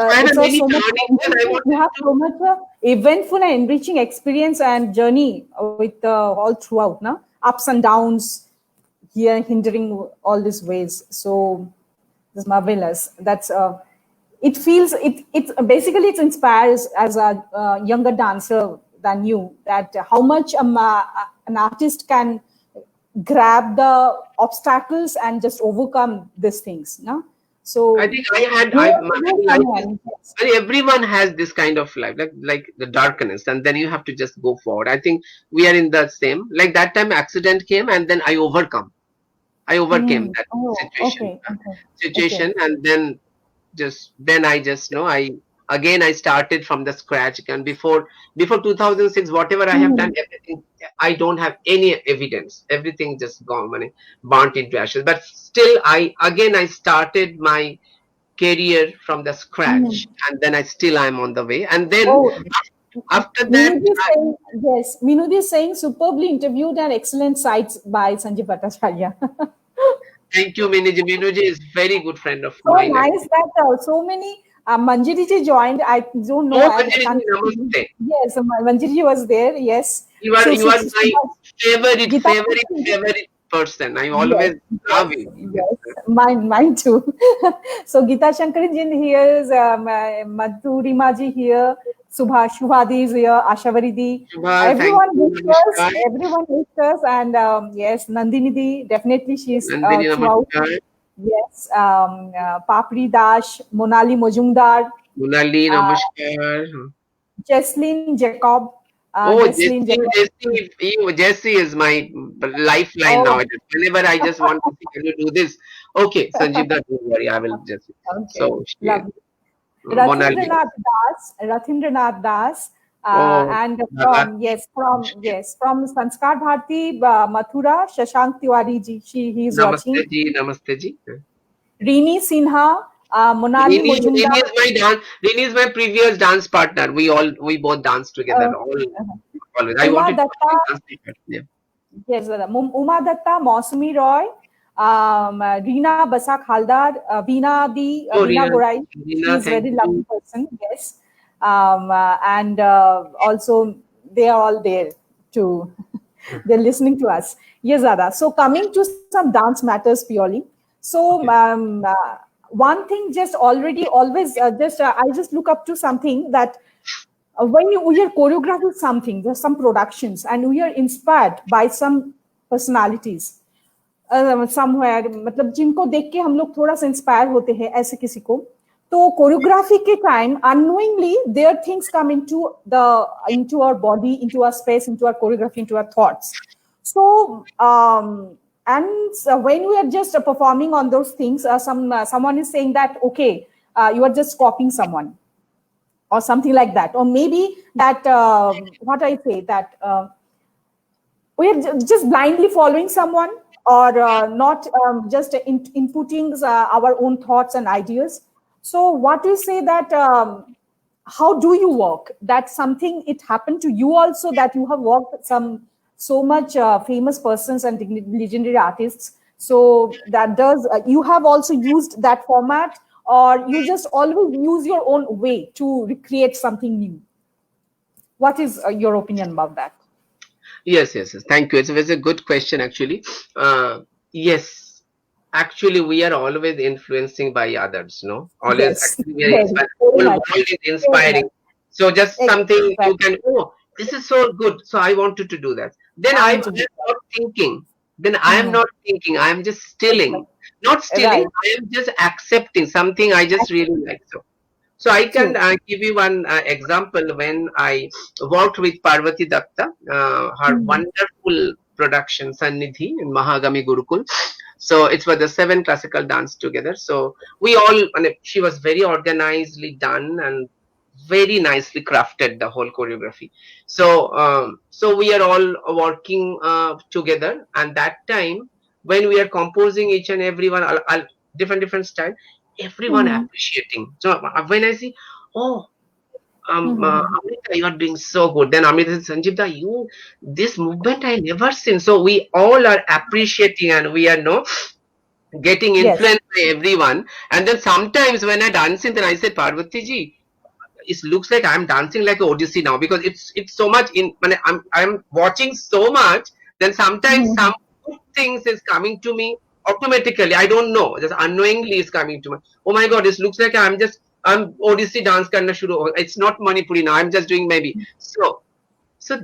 I had a It's a many so much learnings, and I enriching. You wanted have to. so much eventful and enriching experience and journey with all throughout, no ups and downs here, hindering all these ways. So it's marvelous. That's it feels it. It basically it inspires as a younger dancer than you that how much an artist can grab the obstacles and just overcome these things. No, I so think I had. My you're life is. someone. Yes. I think everyone has this kind of life, like the darkness, and then you have to just go forward. I think we are in the same. Like that time, accident came, and then I overcome. I overcame Mm. that Oh, situation, okay, okay, okay. and then I just know I again I started from the scratch. And before 2006, whatever I have done, Mm. everything, I don't have any evidence. Everything just gone, burnt into ashes. But still, I started my career from the scratch, Mm. and then I'm on the way. And then Oh, after that, Minuji is saying, yes, Minuji is saying superbly interviewed and excellent sites by Sanjiib Bhattacharya. thank you, Minuji. Minuji is very good friend of So mine. nice that so many Manjiri ji joined. I don't know. Oh, I Manjari ji, can't. namaste. Yes, Manjiri ji was there. Yes. You are my Gita. favorite person. I Yes, always love yes, you. Yes. yes. Mine too. So Gita Shankaran here is Madhurima ji here, Shubhadi is here, Ashavaridi. Shubha, thank Everyone you. with us, Namaskar. and yes, Nandini di, definitely she's Nandini, throughout. namaskar. Yes, Papri Dash, Monali Mojumdar, Munali, uh, namaskar. Jesslyn Jacob, Oh, Jesslyn Jacob. Jesse is my lifeline Oh, nowadays. Whenever I just want to see, can you do this? Okay, Sanjeev, don't worry, I will just. okay, So, she, lovely. Monali. Rathindranath Das, Oh, and Dada. from Sanskar Bharati, Mathura, Shashank Tiwari ji, he is Namaste watching. ji, namaste ji. Rini Sinha, Monali Rini Mojumdar. is my Rini is my previous dance partner. We both dance together. Uh, Always. I Uma wanted to Datta, dance together. Yeah. yes, Uma Datta, Mausumi Roy, Reena Basak Haldar, Oh, Veena Rina, Gorai. She Rina, is thank very you. lovely person. Yes, and also they are all there too. They're listening to us. Yes, Zada. So coming to some dance matters purely. So Okay. one thing just already always just I just look up to something that when we are choreographing something, there's some productions, and we are inspired by some personalities somewhere मतलब जिनको देख के हम लोग थोड़ा सा inspire होते हैं ऐसे किसी को तो कोरियोग्राफी के time unknowingly there things come into our body into our space into our choreography into our thoughts so um, And when we are just performing on those things, someone is saying that, okay, you are just copying someone or something like that. Or maybe that, what I say, that we are just blindly following someone, or not just inputting our own thoughts and ideas. So what you say that, how do you work? That something it happened to you also, that you have worked with some so much famous persons and legendary artists. So that does, you have also used that format, or you just always use your own way to recreate something new? What is your opinion about that? Yes, yes, yes. Thank you. It's a good question, actually. Yes, actually, we are always influencing by others, no? Always, Yes, actually, we are very, inspired. very Whole much, world is very much. inspiring. So just something you Exactly. can, oh, this is so good. So I wanted to do that. Then I I want am to do that. not thinking. Then I am Mhm. not thinking. I am just Exactly. stealing. Not stealing. Right. I am just accepting something I just really Absolutely. like. So I can True. give you one example when I worked with Parvati Datta, her Mhm. wonderful production Sannidhi in Mahagami Gurukul. So it was the 7 classical dance together. So we all, she was very organizedly done and very nicely crafted the whole choreography. So we are all working together, and that time when we are composing each and every one, different style, everyone Mhm. appreciating. So when I see, oh, Mhm. Amrita, you are doing so good. Then Amrita says, Sanjiib, this movement I never seen. So we all are appreciating, and we are no getting Yes. influenced by everyone. And then sometimes when I dance in, then I say, Parvati ji, it looks like I'm dancing like a Odyssey now, because it's so much in. I'm watching so much. Then sometimes some Mhm. good things is coming to me automatically. I don't know, just unknowingly is coming to me. Oh my God, it looks like I'm Odyssey dance kind of shuru. It's not Manipuri now. I'm just doing maybe so.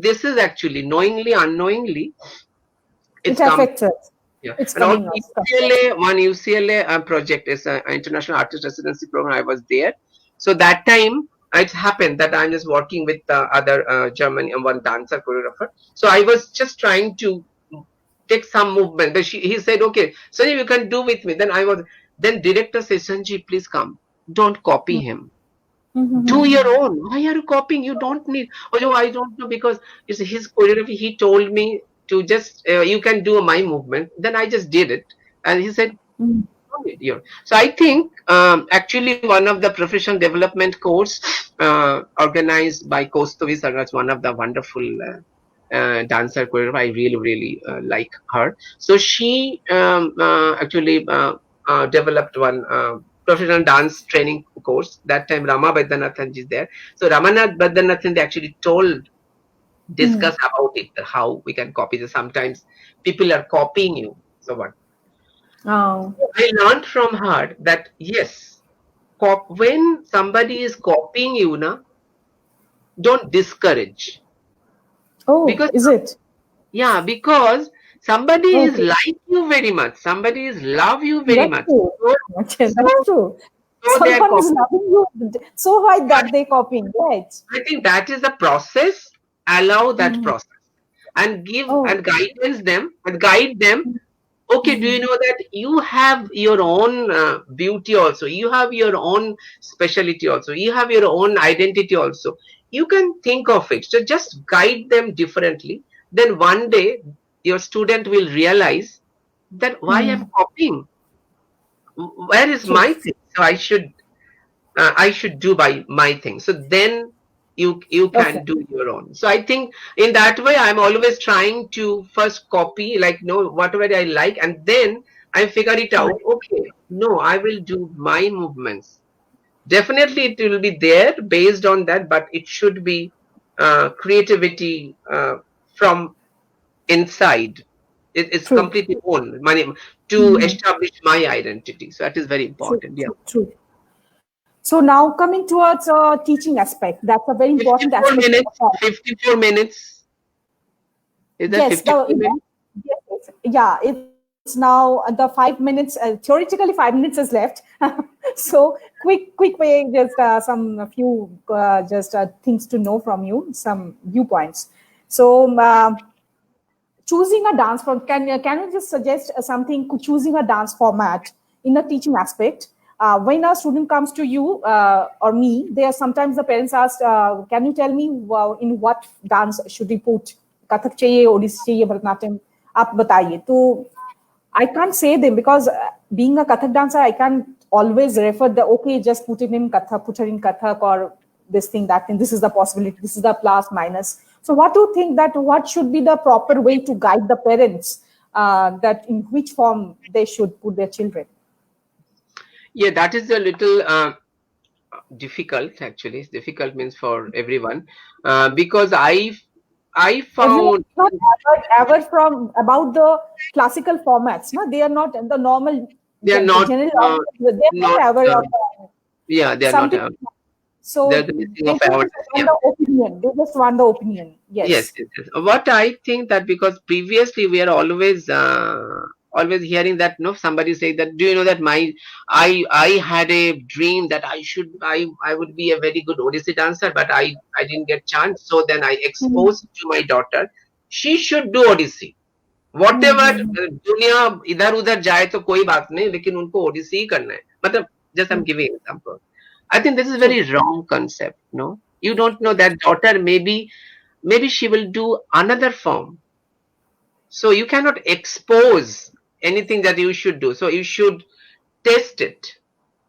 This is actually knowingly, unknowingly, It it's come. affects us. Yeah, It's and also coming us. UCLA project is an international artist residency program. I was there, so that time it happened that I'm just working with other German and one dancer choreographer. So I was just trying to take some movement. But he said, "Okay, Sanjeev, you can do with me." Then director says, "Sanjeev, please come. Don't copy him. Do your Mhm. own. Why are you copying? You don't need." Oh no, I don't know, because it's his choreography. He told me to just you can do my movement. Then I just did it, and he said, Mhm. "No need here." So I think actually one of the professional development course organized by Kostovi Saraj, one of the wonderful dancer choreographer. I really like her. So she actually developed one professional dance training course. That time Rama Vaidyanathan is there. So Ramanath Vaidyanathan, they actually Mhm. discuss about it, how we can copy this. Sometimes people are copying you. So what? Oh. I learned from her that yes, when somebody is copying you, na, don't discourage, Oh, because is it? yeah, because somebody is Okay. like you very much, somebody is love you very That's much. true. So Okay, that's so true. so they are Someone is copying. loving you so high that they copying, right? I think that is the process. Allow that Mhm. process and give Oh. and guidance them and guide them. Okay, do you Mhm. know that you have your own beauty also? You have your own specialty also. You have your own identity also. You can think of it. So just guide them differently. Then one day your student will realize that why I'm Mhm. copying. Where is True. my thing? So I should do by my thing. So then you Okay. can do your own. So I think in that way I'm always trying to first copy, like, no, whatever I like, and then I figure it out. Right. Okay, no, I will do my movements. Definitely it will be there based on that, but it should be creativity from inside. It's True. completely own money to Mhm. establish my identity. So that is very True. important. Yeah. True. True. So now coming towards teaching aspect, that's a very important 54 aspect of minutes. art. 54 minutes. Is that Yes, 54 minutes? yes, yeah, it's now the 5 minutes. Theoretically, 5 minutes is left. So quick way, just some a few just things to know from you, some viewpoints. So choosing a dance form, can you just suggest something, choosing a dance format in the teaching aspect? When a student comes to you or me, there sometimes the parents ask, can you tell me in what dance should we put? Kathak chahiye, Odissi chahiye, Bharatanatyam, aap bataiye. So I can't say them because being a Kathak dancer, I can't always refer the, okay, just put it in Kathak, put her in Kathak, or this thing, that thing, this is the possibility, this is the plus, minus. So what do you think that what should be the proper way to guide the parents that in which form they should put their children? Yeah, that is a little difficult actually. It's difficult means for everyone because I Everyone found is not ever from about the classical formats. No? They are not the normal, they are the not general audience, they are not not aware of yeah, they are not something. they're So the missing they of awareness. just want Yeah. the opinion. They just want the opinion. Yes, Yes. yes, yes. What I think that because previously we are always hearing that no somebody say that do you know that I had a dream that I would be a very good Odissi dancer, but I didn't get chance, so then I Hmm. exposed to my daughter she should do Odissi. Hmm, Whatever hmm, दुनिया इधर उधर जाए तो कोई बात नहीं, लेकिन उनको ओडिसी ही करना है, मतलब just I'm hmm. giving example. I think this is True. very wrong concept. No, you don't know that daughter maybe she will do another form. So you cannot expose anything that you should do. So you should test it,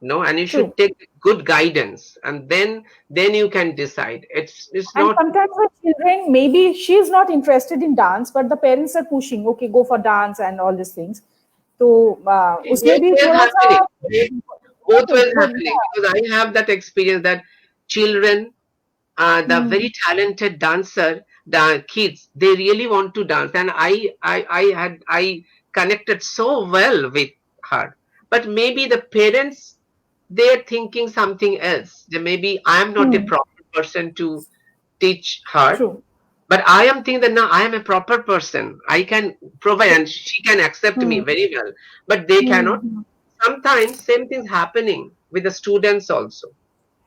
no, and you True. should take good guidance, and then you can decide. It's And not. sometimes with children, maybe she's not interested in dance, but the parents are pushing, okay, go for dance and all these things. तो उसमें Both भी ways थोड़ा happening. सा Both ways वो happening because I have that experience that children, the very talented dancer, the kids, they really want to dance, and I connected so well with her. But maybe the parents, they're thinking something else. Maybe I am not a proper person to teach her, true. but I am thinking that now I am a proper person. I can provide, and she can accept me Hmm. very well. But they cannot. Hmm. Sometimes same things happening with the students also.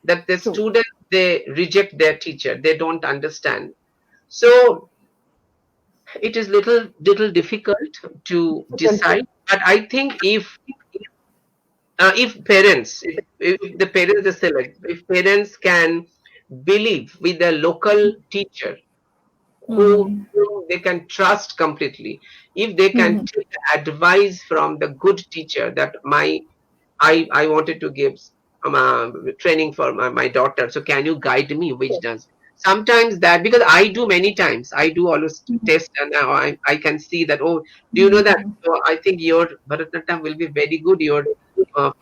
That the True. students they reject their teacher. They don't understand. So it is little difficult to Difficult. decide. But I think if parents, if the parents they select, if parents can believe with the local teacher Hmm. who they can trust completely. If they can Hmm. take advice from the good teacher that I wanted to give training for my daughter. So can you guide me which dance? Sometimes that because I do many times, I do always test and I can see that. Oh, do you know that? So I think your Bharatanatyam will be very good. Your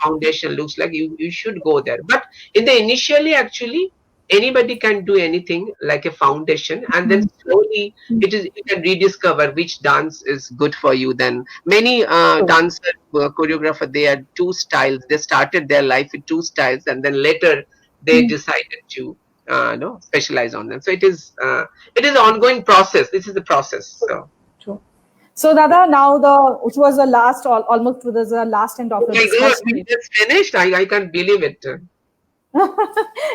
foundation looks like you should go there. But in the initially, actually, anybody can do anything like a foundation, and then slowly it is you can rediscover which dance is good for you. Then many True. dancer choreographer they had two styles. They started their life with two styles, and then later they Hmm. decided to no specialize on them. So it is ongoing process. This is the process. So True. So, Dada, now which was the last, almost to the last end oh of the my God, we discussion. just finished. I can't believe it.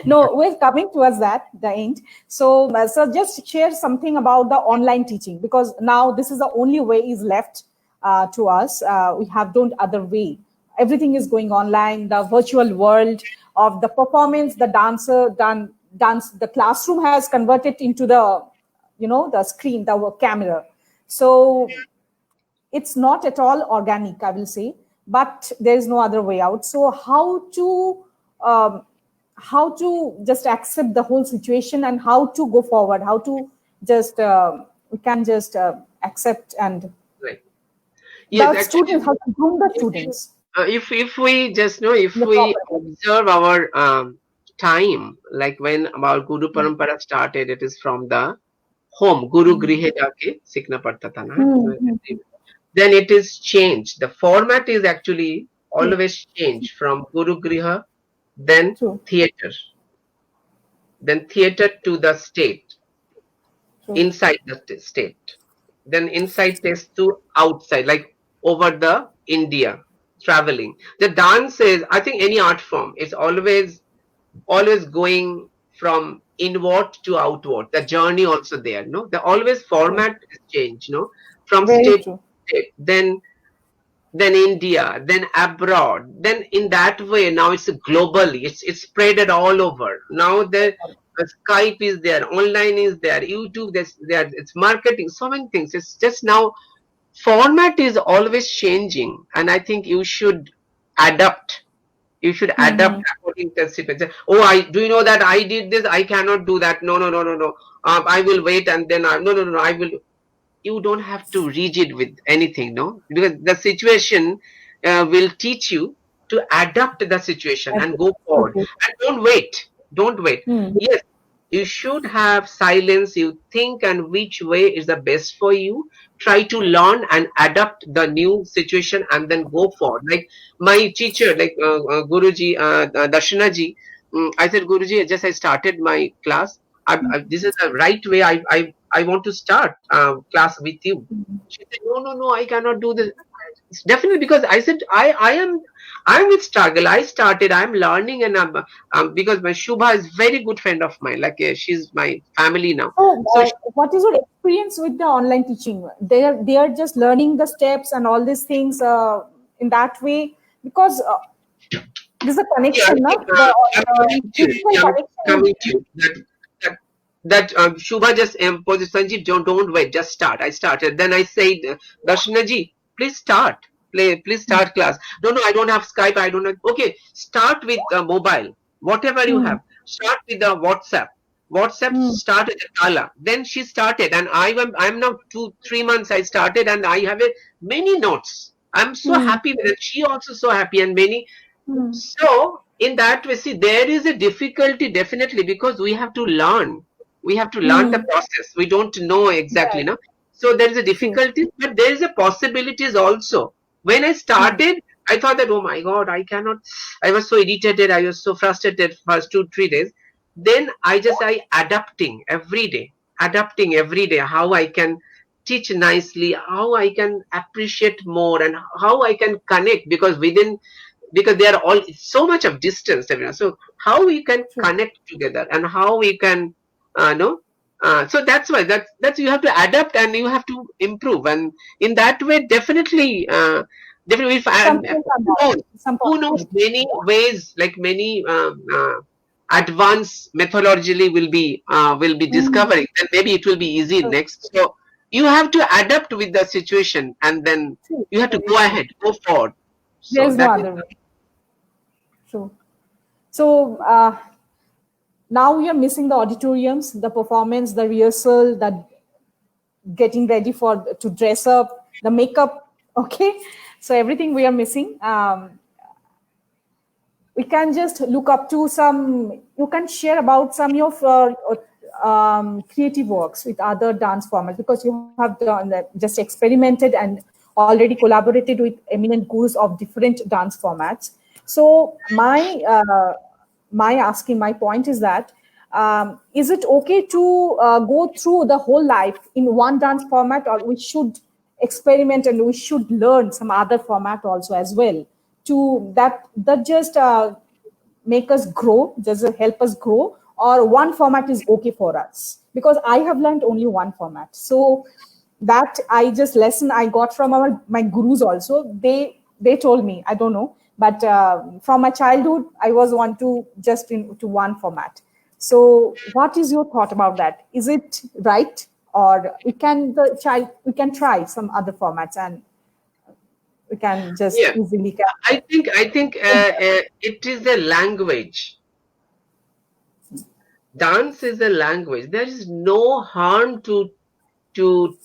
No, we're coming towards that, the end. So just share something about the online teaching, because now this is the only way is left to us. We have don't other way. Everything is going online. The virtual world of the performance, the dancer, dance. The classroom has converted into the, the screen, the camera. So it's not at all organic, I will say, but there is no other way out. So um, how to just accept the whole situation and how to go forward, how to just we can just accept and Right. Yes, the actually, students, how to groom the students if we just know if in the we proper observe our time, like when our Guru Parampara started, it is from the home. Guru Grihe jaake seekhna padta tha na. Then it is changed. The format is actually always changed from Guru Griha, then true, theater, then theater to the state, true, inside the state, then inside test to outside, like over the India, traveling. The dance is, I think, any art form is always going from inward to outward. The journey also there, no? The always true, format is changed, no? from Very state true. to state, then India, then abroad, then in that way now it's globally, it's spread it all over. Now Skype is there, online is there, YouTube, there, it's marketing, so many things. It's just now format is always changing, and I think you should adapt. You should adapt Mm-hmm. according to the situation. Oh, I do you know that I did this? I cannot do that. No, no, no, no, no. I will wait and then no, no, no, no. I will. You don't have to rigid with anything, no, because the situation will teach you to adapt the situation and go forward, Okay. and don't wait. Hmm. Yes, you should have silence, you think and which way is the best for you, try to learn and adapt the new situation and then go forward. Like my teacher, like Guruji, Darshanaji, I said, Guruji, just I started my class. This is the right way. I want to start class with you. She said, no, no, no, I cannot do this. It's definitely because I said I'm with struggle. I started. I'm learning, and because my Shubha is very good friend of mine. Like she's my family now. So, So what is your experience with the online teaching? They are just learning the steps and all these things in that way because there's a yeah, I connection, think, no? The coming to you, physical yeah, connection coming is to you, that that Shubha just imposed, Sanjiib, don't wait, just start. I started. Then I said, Darshanaji, please start. Please start class. No, no, I don't have Skype. I don't have. Okay, start with mobile, whatever you hmm. have. Start with the WhatsApp. WhatsApp Hmm. started at Kala. Then she started, and I'm now 2 3 months. I started, and I have many notes. I'm so Hmm. happy with it. She also so happy, and many. Hmm. So in that way, see, there is a difficulty definitely because we have to learn. We have to learn the Hmm. process. We don't know exactly, Right. no. So there is a True. difficulty, but there is a possibilities also. When I Hmm. started, I thought that, oh my God, I cannot. I was so irritated. I was so frustrated first 2 3 days. Then I adapting every day how I can teach nicely, how I can appreciate more, and how I can connect because they are all so much of distance everyone. So how we can True. connect together and how we can know so that's why that's you have to adapt and you have to improve, and in that way definitely if Something will come who out. knows Some who knows possibility. many ways, like many advanced methodology will be Hmm. discovering, then maybe it will be easy True. next. So you have to adapt with the situation and then True. you have to Very go true. ahead, go forward. So There's no that is. other way. True. So now you're missing the auditoriums, the performance, the rehearsal, the getting ready for to dress up, the makeup. Okay, so everything we are missing. We can just look up to some. You can share about some of your creative works with other dance formats because you have done that, just experimented and already collaborated with eminent gurus of different dance formats. So my asking my point is it okay to go through the whole life in one dance format, or we should experiment and we should learn some other format also as well to that just make us grow, just help us grow, or one format is okay for us? Because I have learned only one format, so that I just lesson I got from my gurus also. They told me, I don't know, but from my childhood I was want to just into one format. So what is your thought about that? Is it right, or we can try some other formats and we can just Yeah, easily I think it is a language. Dance is a language. There is no harm to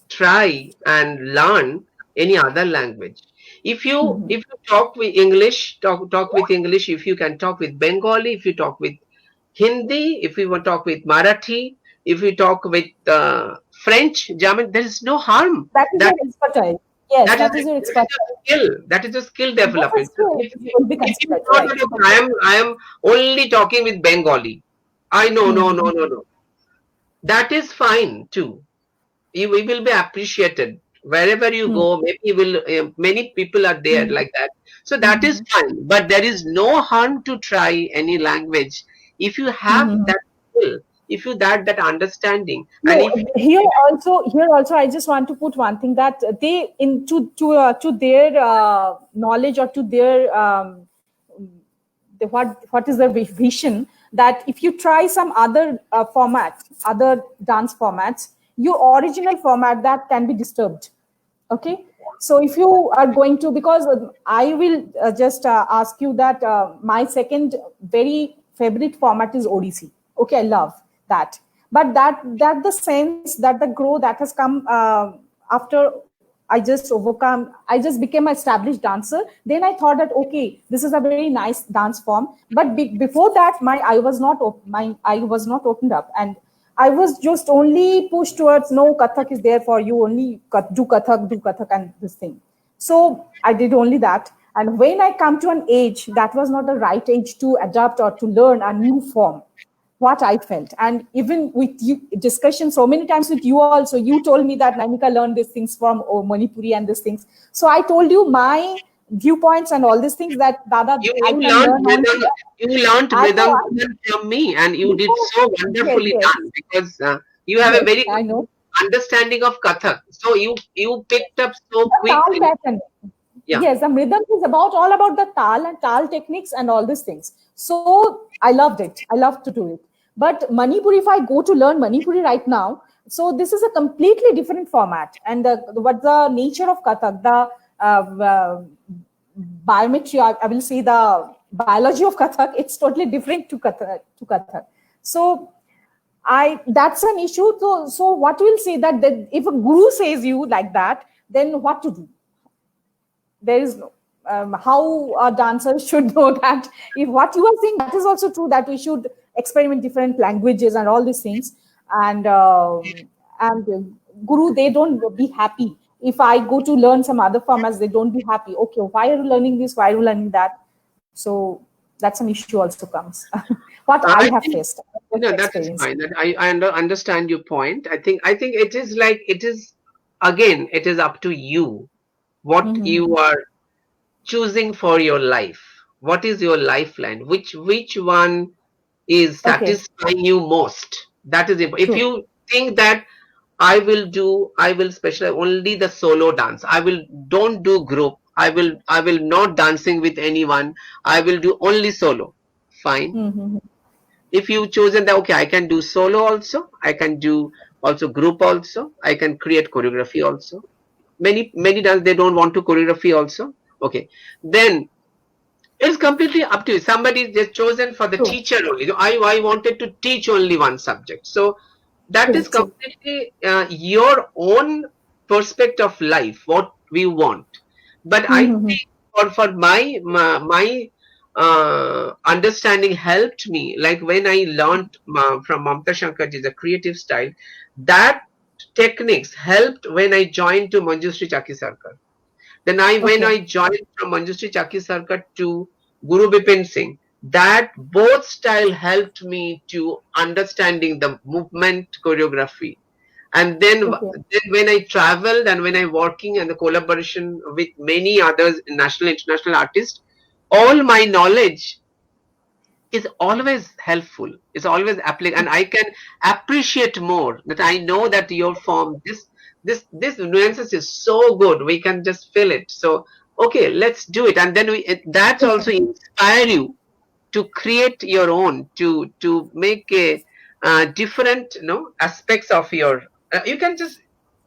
try and learn any other language. If you talk with English, talk with English. If you can talk with Bengali, if you talk with Hindi, if you want to talk with Marathi, if you talk with French, German, there is no harm. that is That your expertise. Yes, that is that is a, your that is expertise. a skill. That is a skill That is development. So true. It will be if you considered thought right. that okay, I am only talking with Bengali, I know, no, Hmm. no, no, no. That is fine too. We will be appreciated wherever you Hmm. go. Maybe many people are there Hmm. like that. So that is Hmm. fine. But there is no harm to try any language if you have Hmm. that skill. if you that understanding, and No, if here also, I just want to put one thing that they to their knowledge, or to their what is their vision, that if you try some other formats, other dance formats, your original format that can be disturbed. Okay, so if you are going to, because I will just ask you that my second very favorite format is Odissi. Okay, I love that, but that the sense, that the growth that has come after I just became an established dancer. Then I thought that, okay, this is a very nice dance form. But before that, my eye was not opened up, and I was just only pushed towards, no, Kathak is there for you, only do Kathak, and this thing. So I did only that. And when I come to an age, that was not the right age to adapt or to learn a new form, what I felt. And even with you, discussion so many times with you also, you told me that Nayanika learned these things from Manipuri and these things. So I told you my viewpoints and all these things, that Dada, you I you will learned learn only. rhythm, you learned I rhythm know. from me, and you did Yes, so yes, wonderfully yes, done, because you have a yes, very I good know. understanding of Kathak. So you picked up so The tal quickly. pattern. Yeah. Yes, the rhythm is about all about the tal and tal techniques and all these things. So I loved it. I love to do it. But Manipuri, if I go to learn Manipuri right now, so this is a completely different format. And what the nature of Kathak, the biometry, I will say the biology of Kathak, it's totally different to Kathak. So that's an issue. So what we'll say, that if a guru says you like that, then what to do? There is no how a dancer should know that, if what you are saying, that is also true, that we should experiment different languages and all these things. And guru, they don't be happy if I go to learn some other formats. They don't be happy. Okay, why are you learning this, why are you learning that? So that's an issue also comes. What I I have think, faced, what that is experience. fine. That understand your point. I think it is like, it is, again, it is up to you what Mm-hmm. you are choosing for your life. What is your lifeline? Which one is Okay, satisfying you most? That is if true. you think that I will specialize only the solo dance. I will don't do group. I will not dancing with anyone. I will do only solo. Fine. Mm-hmm. If you've chosen that, okay, I can do solo also, I can do also group also, I can create choreography also. Many dance they don't want to choreography also. Okay, then it's completely up to you. Somebody is just chosen for the True, teacher only. I wanted to teach only one subject. So that true, is true. completely your own perspective of life, what we want. But I Mm-hmm. think for my understanding helped me. Like when I learned from Mamta Shankarji, the creative style, that techniques helped when I joined to Manjushree Chaki Sarkar. Then when Okay. I joined from Manjushree Chaki Sarkar to Guru Bipin Singh, that both style helped me to understanding the movement choreography. And Okay. then when I traveled and when I working and the collaboration with many others, national, international artists, all my knowledge is always helpful. It's always applicable, and I can appreciate more that I know that your form, this nuances is so good. We can just feel it. So okay, let's do it, and then that's also inspire you to create your own, to make a different, aspects of your. You can just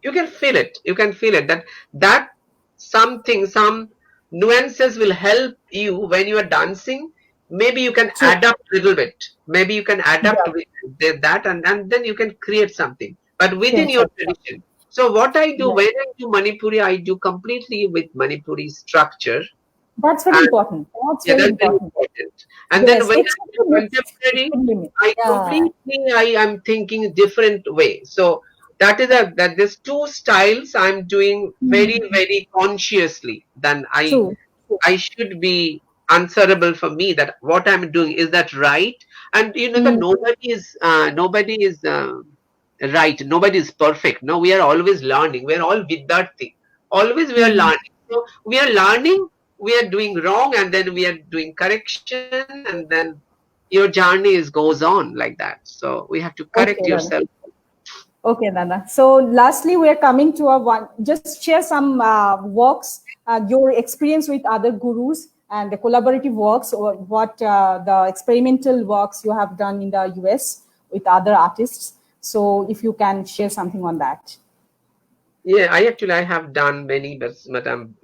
you can feel it. You can feel it that some nuances will help you when you are dancing. Maybe you can True. adapt a little bit. Maybe you can adapt Yeah. with that, and then you can create something, but within Change your that. tradition. So what I do Right. when I do Manipuri, I do completely with Manipuri structure. That's very And important. That's yeah, very that's very important. important. And then Yes, when it's I not do a mix. It's contemporary, a limit. I Yeah. completely I am thinking different way. So that there's two styles I'm doing very, Mhm. very consciously. Then True. True. I should be answerable for me that what I'm doing is that right. And you know that Mm. nobody is right. Nobody is perfect. No, we are always learning. We are all Vidyarthi. Always we are Mhm. learning. So we are learning, we are doing wrong, and then we are doing correction, and then your journey is goes on like that. So we have to correct Okay, Dada. yourself. Okay, Dada. So, lastly, we are coming to a one. Just share some works, your experience with other gurus and the collaborative works, or what the experimental works you have done in the US with other artists. So, if you can share something on that. Yeah, I have done many, but I'm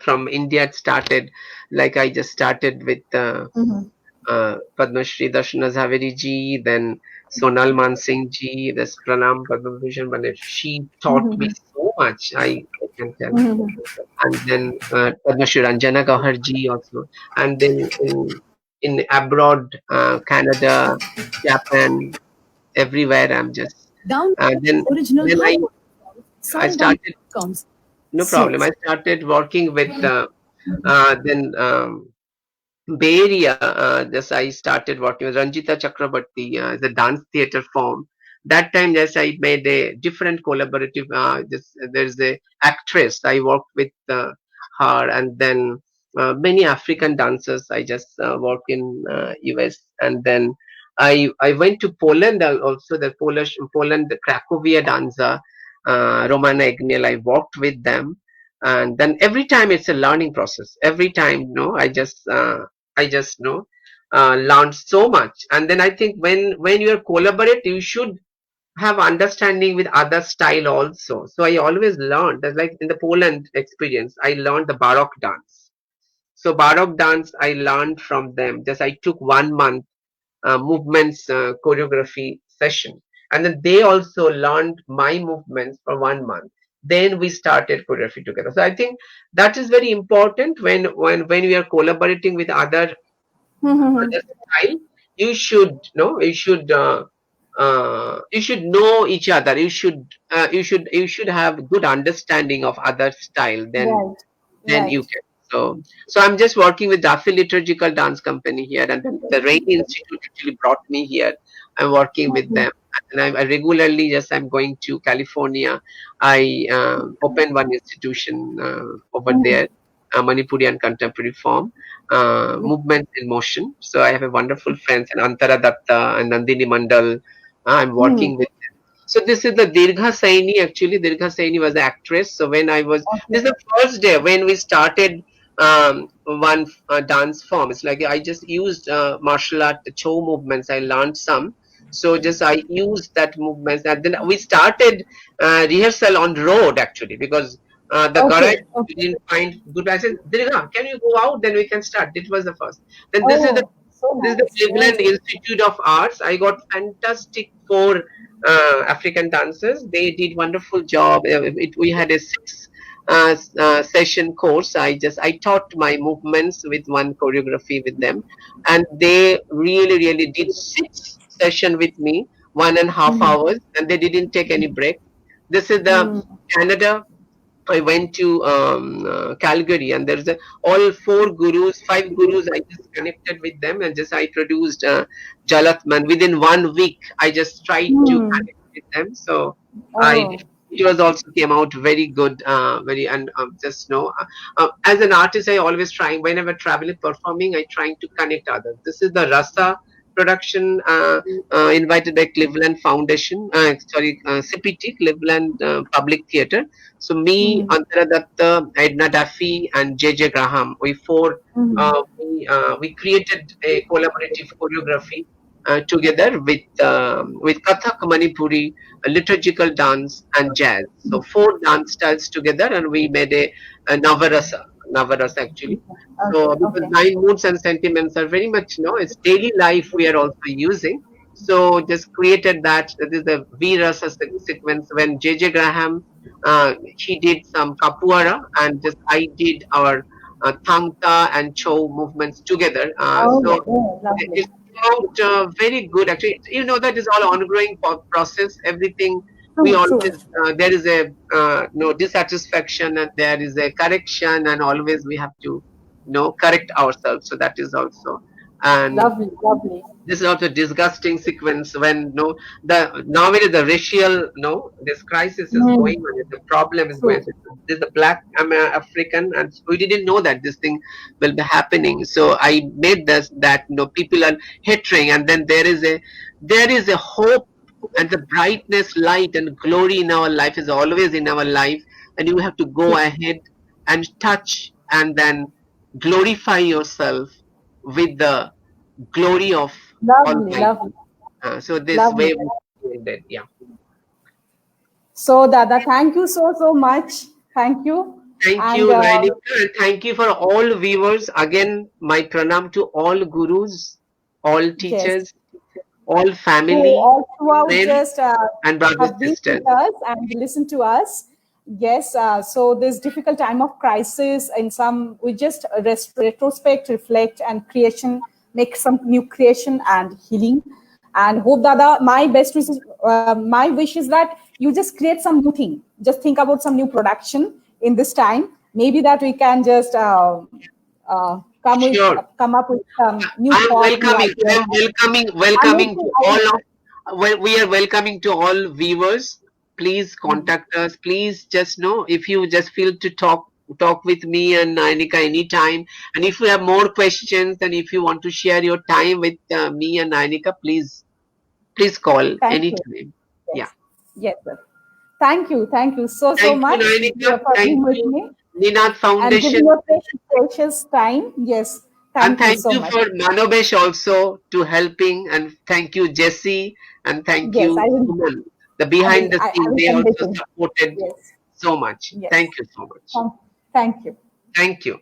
from India. It started like I just started with Padma Shri Darshana Zaveri ji, then Sonal Mansingh ji, this Pranam Padma Bhushan Bane. She taught me so much. I can tell. And then Padma Shri Ranjana Gauhar ji also. And then in abroad, Canada, Japan, everywhere. I'm just then I started. No So, problem. I started working with then Bay Area. Just I started working with Ranjita Chakrabarti, the dance theater form. That time, just I made a different collaborative. There's a actress I worked with her, and then many African dancers. I just work in US, and then I went to Poland also. The Polish Poland, the Cracovia dancer, Romana Igniel. I worked with them, and then every time it's a learning process. Every time, no, I just know learned so much. And then I think when you collaborate, you should have understanding with other style also. So I always learned that, like in the Poland experience, I learned the Baroque dance. So Baroque dance I learned from them. Just I took 1 month movements choreography session, and then they also learned my movements for 1 month. Then we started choreography together. So I think that is very important when we are collaborating with other style. You should know, you should know each other. You should have good understanding of other style. right, Then right. you can. So I'm just working with Daffy Liturgical Dance Company here, and then the Rain Institute actually brought me here. I'm working with them, and I regularly, yes, I'm going to California. I opened one institution over there, Manipuri and contemporary form, movement in motion. So I have a wonderful friends and Antara Datta and Nandini Mandal. I'm Hmm. working with. So this is the Dirgha Saini. Actually, Dirgha Saini was the actress. So when I was, Okay. this is the first day when we started one dance form. It's like I just used martial art, the Chow movements. I learned some. So just I used that movements, and then we started rehearsal on road actually, because the garage Okay. we Okay. didn't find good. I said, Dirgha, can you go out? Then we can start. It was the first. Then Oh, so this is the nice. Yes. Cleveland Institute of Arts. I got fantastic four African dancers. They did wonderful job. We had a session course. I taught my movements with one choreography with them, and they really did 6 session with me, 1.5 hours, and they didn't take any break. This is the Hmm. Canada. I went to Calgary, and there's all 4 gurus, 5 gurus. I just connected with them, and just I produced Jalatman within 1 week. I just tried to Hmm. connect with them, so I Oh. it was also came out very good, very and just know as an artist, I always trying whenever traveling performing, I trying to connect others. This is the Rasa production invited by Cleveland Foundation, CPT Cleveland Public Theatre. So me, Hmm. Antara Datta, Edna Duffy, and JJ Graham, Hmm. we created a collaborative choreography together with Kathak, Manipuri, liturgical dance, and jazz. So 4 dance styles together, and we made a Navarasa actually. Okay. So because Okay. 9 moods and sentiments are very much, it's daily life we are also using. So just created that. That is the V-Rasa sequence when JJ Graham he did some capoeira, and just I did our thangta and chow movements together. So Oh, oh, lovely. it came out very good. Actually, that is all ongoing process. Everything we True. True. always there is a no dissatisfaction, and there is a correction, and always we have to correct ourselves. So that is also. And Lovely, lovely. this is also disgusting sequence when the nowadays the racial this crisis is Mm, going on, the problem is going true. on. There's a black African, and we didn't know that this thing will be happening. So I made this that people are hating, and then there is a hope, and the brightness, light, and glory in our life is always in our life, and you have to go True. ahead and touch and then glorify yourself with the glory of Lovely, Almighty. lovely, So this lovely. way we doing that. Yeah. So, Dada, thank you so, so much. Thank you. Thank And you, Nayanika, and thank you for all viewers. Again, my pranam to all gurus, all yes, teachers, all who family, all throughout friends, just and brothers, have been sisters. with us and listen to us. Yes, so this difficult time of crisis, in some we just retrospect, reflect, and creation, make some new creation and healing. And hope Dada, my wish is that you just create some new thing. Just think about some new production in this time. Maybe that we can just Sure. come up with some new I'm thought, new welcoming. ideas. I'm welcoming, I will welcoming say, to all of. Well, we are welcoming to all viewers. Please contact us. Please just know if you just feel to talk with me and Nayanika anytime. And if you have more questions, and if you want to share your time with me and Nayanika, please call thank you. anytime. Yeah. Yes, yes, sir. Thank you so, so Thank you, much Nayanika. for Thank being with you, me Ninath and giving Foundation. your precious time. Yes, And thank you thank so you much. for Manobesh also to helping, and thank you Jesse, and thank Yes, you Suman. The I will, behind the I scene, will they convey also to him. supported Yes, so much. yes. Thank you so much. Thank you. Thank you.